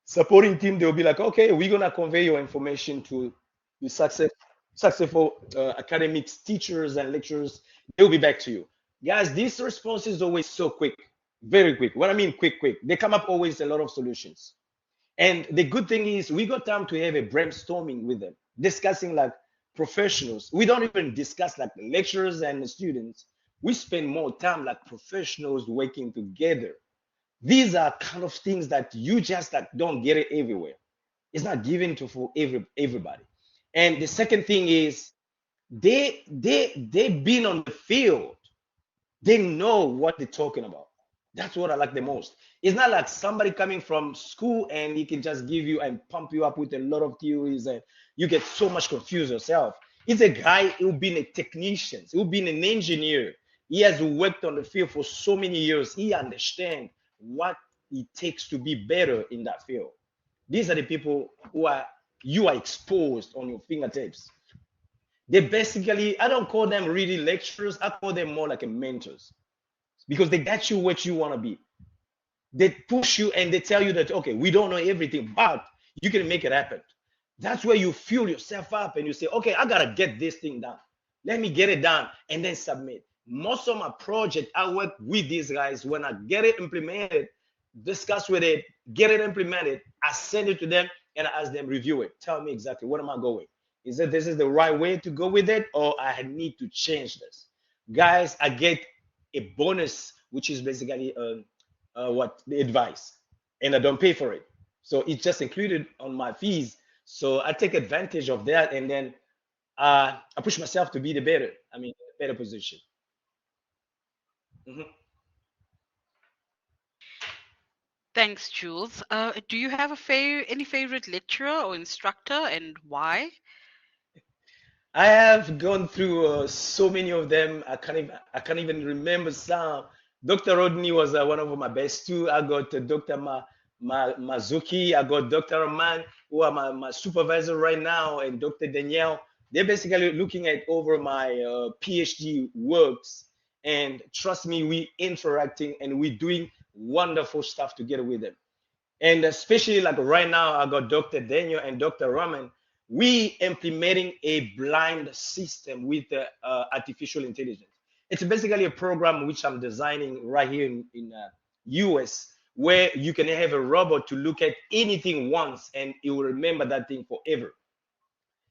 Supporting team, they'll be like, okay, we're gonna convey your information to the successful academics, teachers, and lecturers. They'll be back to you, guys. This response is always so quick, very quick. What I mean, quick, they come up always a lot of solutions. And the good thing is, we got time to have a brainstorming with them, discussing like professionals. We don't even discuss like lecturers and students. We spend more time like professionals working together. These are kind of things that you just like don't get it everywhere. It's not given to for everybody. And the second thing is they've been on the field. They know what they're talking about. That's what I like the most. It's not like somebody coming from school and he can just give you and pump you up with a lot of theories and you get so much confused yourself. It's a guy who been a technician, who been an engineer. He has worked on the field for so many years. He understands what it takes to be better in that field. These are the people who are you are exposed on your fingertips. They basically, I don't call them really lecturers, I call them more like a mentors because they get you what you want to be. They push you and they tell you that, okay, we don't know everything, but you can make it happen. That's where you fuel yourself up and you say, okay, I got to get this thing done. Let me get it done and then submit. Most of my project, I work with these guys. When I get it implemented, discuss with it, get it implemented, I send it to them and I ask them review it. Tell me exactly what am I going? Is it this is the right way to go with it or I need to change this? Guys, I get a bonus, which is basically what the advice, and I don't pay for it. So it's just included on my fees. So I take advantage of that and then I push myself to be the better, better position. Mhm. Thanks, Jules. Do you have any favorite lecturer or instructor, and why? I have gone through so many of them. I can't even remember some. Dr. Rodney was one of my best too. I got Dr. Mazuki. I got Dr. Rahman, who are my supervisor right now, and Dr. Danielle. They're basically looking at over my PhD works. And trust me, we interacting and we doing wonderful stuff together with them. And especially like right now, I got Dr. Daniel and Dr. Raman. We implementing a blind system with artificial intelligence. It's basically a program which I'm designing right here in US, where you can have a robot to look at anything once and it will remember that thing forever.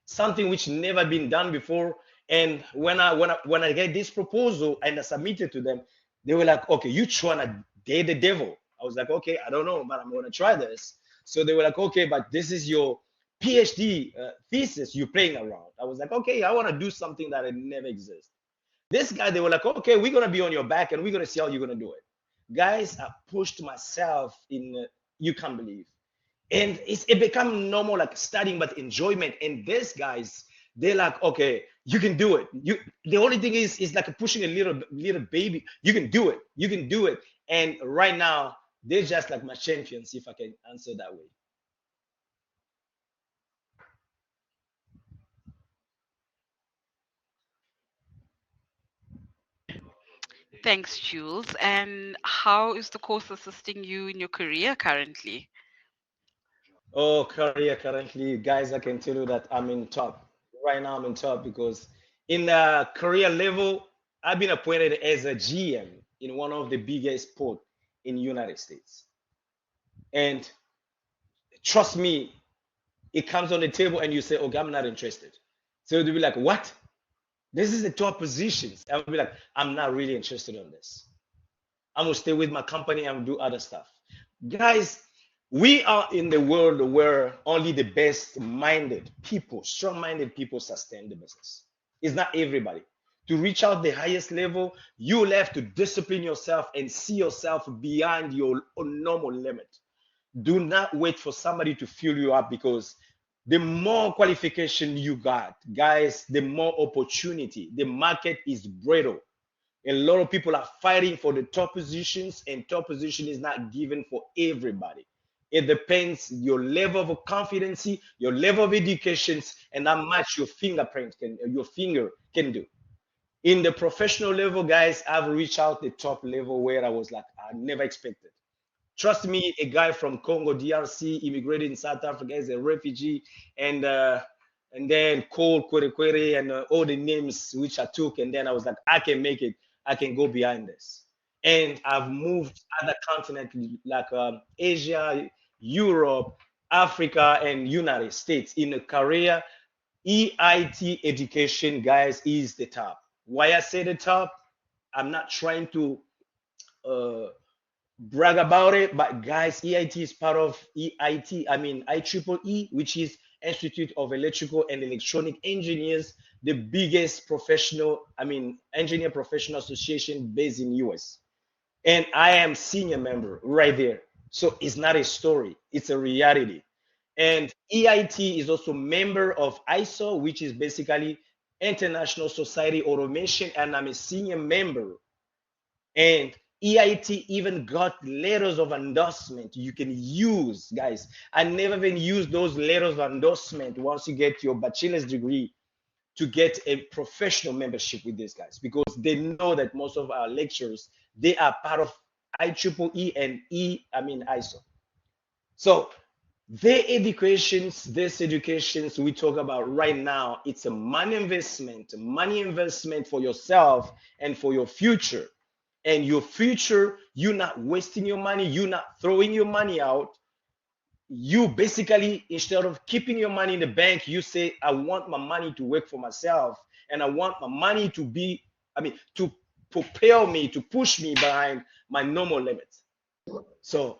Something which never been done before. And when I get this proposal and I submitted to them, they were like, okay, you trying to date the devil. I was like, okay, I don't know, but I'm gonna try this. So they were like, okay, but this is your PhD thesis you're playing around. I was like, okay, I want to do something that it never exists. This guy, they were like, okay, we're gonna be on your back and we're gonna see how you're gonna do it. Guys, I pushed myself in, you can't believe, and it become normal like studying but enjoyment. And these guys, they're like, okay, you can do it. You, the only thing is like pushing a little baby. You can do it, you can do it. And right now they're just like my champions, if I can answer that way. Thanks, Jules. And how is the course assisting you in your career currently? Oh, career currently, guys, I can tell you that I'm in top. Right now, I'm in top because in the career level, I've been appointed as a GM in one of the biggest port in United States. And trust me, it comes on the table and you say, okay, I'm not interested. So they'll be like, what? This is the top positions. I'll be like, I'm not really interested in this. I'm gonna stay with my company and do other stuff. Guys, we are in the world where only the best minded people, strong minded people sustain the business. It's not everybody. To reach out the highest level, you'll have to discipline yourself and see yourself beyond your normal limit. Do not wait for somebody to fill you up, because the more qualification you got, guys, the more opportunity. The market is brittle. A lot of people are fighting for the top positions, and top position is not given for everybody. It depends your level of confidence, your level of education, and how much your finger can do. In the professional level, guys, I've reached out the top level where I was like, I never expected. Trust me, a guy from Congo, DRC, immigrated in South Africa as a refugee, and then Cole Kwere and all the names which I took, and then I was like, I can make it. I can go behind this. And I've moved other continents like Asia, Europe, Africa, and United States. In a career, EIT education, guys, is the top. Why I say the top? I'm not trying to uh, brag about it, but guys, EIT is part of EIT. I mean, IEEE, which is Institute of Electrical and Electronic Engineers, the biggest engineer professional association based in US. And I am senior member right there. So it's not a story, it's a reality. And EIT is also member of ISO, which is basically International Society Automation, and I'm a senior member. And EIT even got letters of endorsement you can use, guys. I never even used those letters of endorsement once you get your bachelor's degree to get a professional membership with these guys, because they know that most of our lecturers, they are part of IEEE and ISO. So this educations we talk about right now, it's a money investment for yourself and for your future. And your future, you're not wasting your money, you're not throwing your money out. You basically, instead of keeping your money in the bank, you say, I want my money to work for myself, and I want my money to be, to propel me, to push me behind my normal limits. So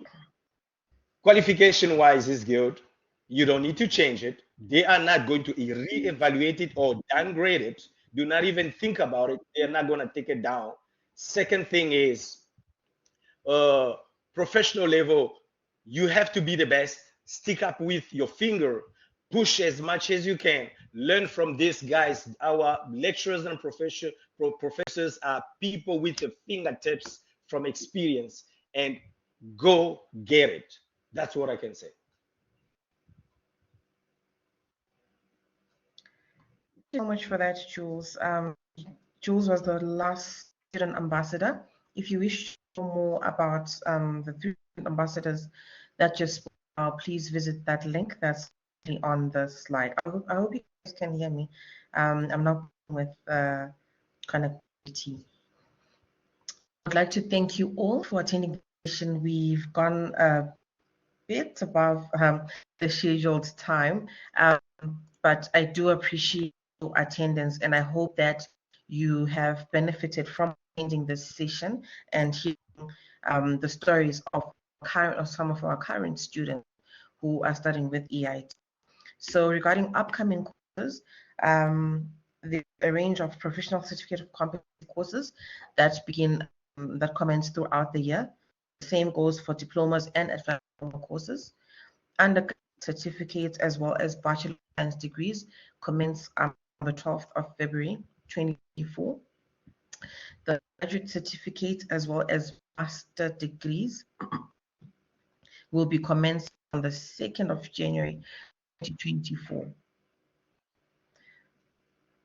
qualification wise is good. You don't need to change it. They are not going to reevaluate it or downgrade it. Do not even think about it. They're not going to take it down. Second thing is, professional level, you have to be the best. Stick up with your finger. push as much as you can. Learn from these guys. Our lecturers and professors are people with the fingertips from experience, and go get it. That's what I can say. Thank you so much for that, Jules. Jules was the last student ambassador. If you wish to know more about the 3 ambassadors that just spoke, please visit that link that's on the slide. I hope you guys can hear me. I'm not with connectivity. I'd like to thank you all for attending the session. We've gone a bit above the scheduled time, but I do appreciate your attendance, and I hope that you have benefited from attending this session and hearing the stories of some of our current students who are studying with EIT. So regarding upcoming courses, there's a range of professional certificate of competency courses that commence throughout the year. The same goes for diplomas and advanced diploma courses. Undergraduate certificates as well as bachelor science degrees commence on the 12th of February 2024. The graduate certificate as well as master degrees will be commenced on the 2nd of January 2024.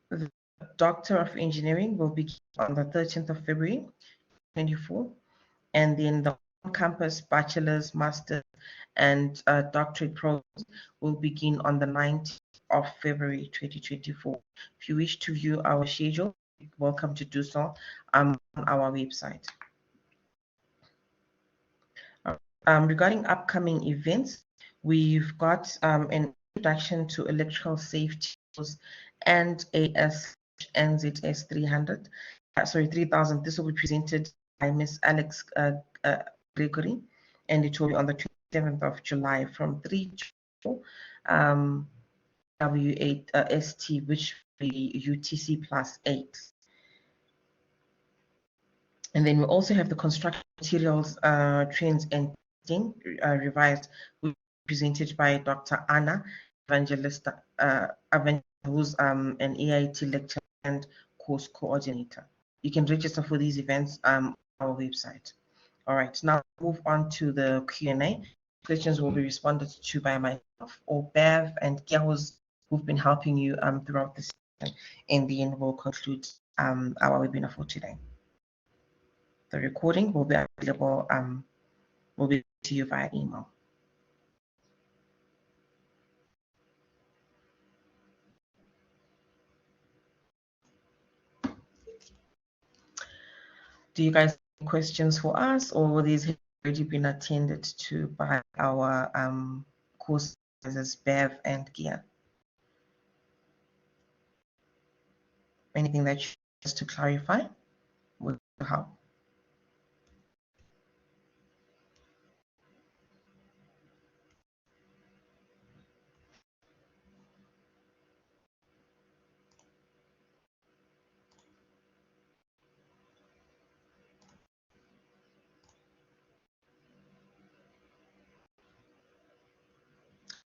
The Doctor of Engineering will begin on the 13th of February 2024, and then the on-campus bachelor's, master's, and doctorate programs will begin on the 19th of February 2024. If you wish to view our schedule, you're welcome to do so on our website. Regarding upcoming events, we've got an introduction to electrical safety and AS NZS 3000. This will be presented by Miss Alex Gregory, and it will be on the 27th of July from 3 to 4 W8 ST, which will be UTC +8. And then we also have the construction materials trends and testing revised, presented by Dr. Anna Evangelista, who's an EIT lecturer and course coordinator. You can register for these events on our website. All right, now move on to the Q&A. Questions will be responded to by myself or Bev and Gia, who've been helping you throughout the session, and then we'll conclude our webinar for today. The recording will be available, will be to you via email. Do you guys have questions for us, or will these have already been attended to by our course as Bev and Gia? Anything that you want to clarify will help.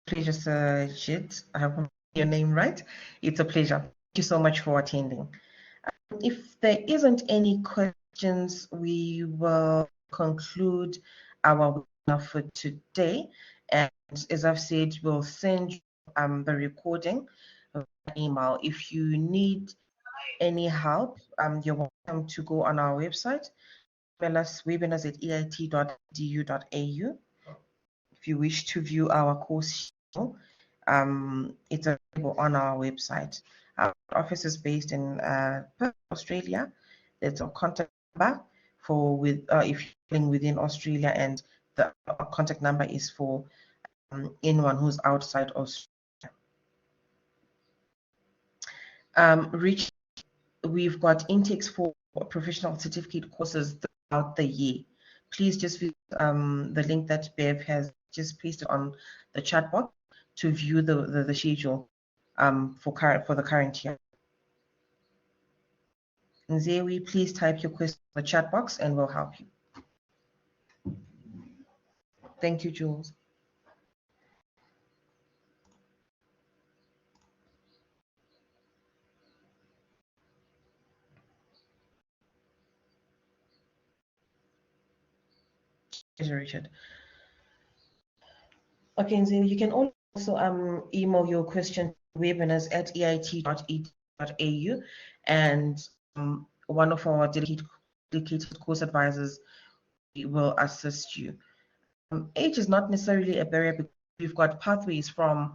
Pleasure, Sir Jit. I have your name right. It's a pleasure. Thank you so much for attending. If there isn't any questions, we will conclude our webinar for today. And as I've said, we'll send you the recording by email. If you need any help, you're welcome to go on our website, webinars@eit.edu.au. If you wish to view our course schedule, it's available on our website. Our office is based in Perth, Australia. There's a contact number for if you're living within Australia, and the contact number is for anyone who's outside Australia. We've got intakes for professional certificate courses throughout the year. Please just visit the link that Bev has just pasted on the chat box to view the schedule for the current year. Nzewi, please type your question in the chat box and we'll help you. Thank you, Jules. Pleasure, Richard. Okay, and so you can also email your question to webinars@eit.edu, and one of our dedicated course advisors will assist you. Age is not necessarily a barrier because we've got pathways for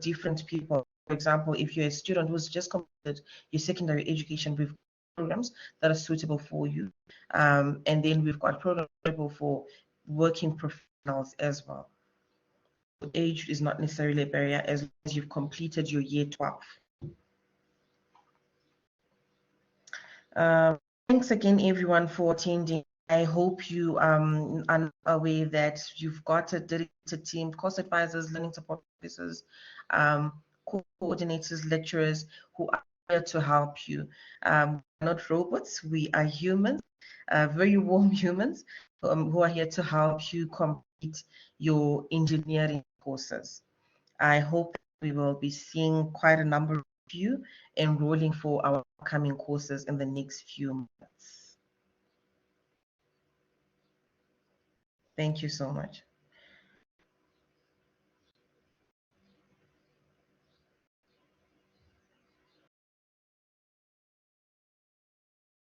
different people. For example, if you're a student who's just completed your secondary education, we've got programs that are suitable for you, and then we've got programs suitable for working professionals as well. Age is not necessarily a barrier as long as you've completed your year 12. Thanks again, everyone, for attending. I hope you are aware that you've got a dedicated team, course advisors, learning support officers, coordinators, lecturers who are here to help you. We're not robots, we are humans, very warm humans who are here to help you complete your engineering courses. I hope we will be seeing quite a number of you enrolling for our upcoming courses in the next few months. Thank you so much.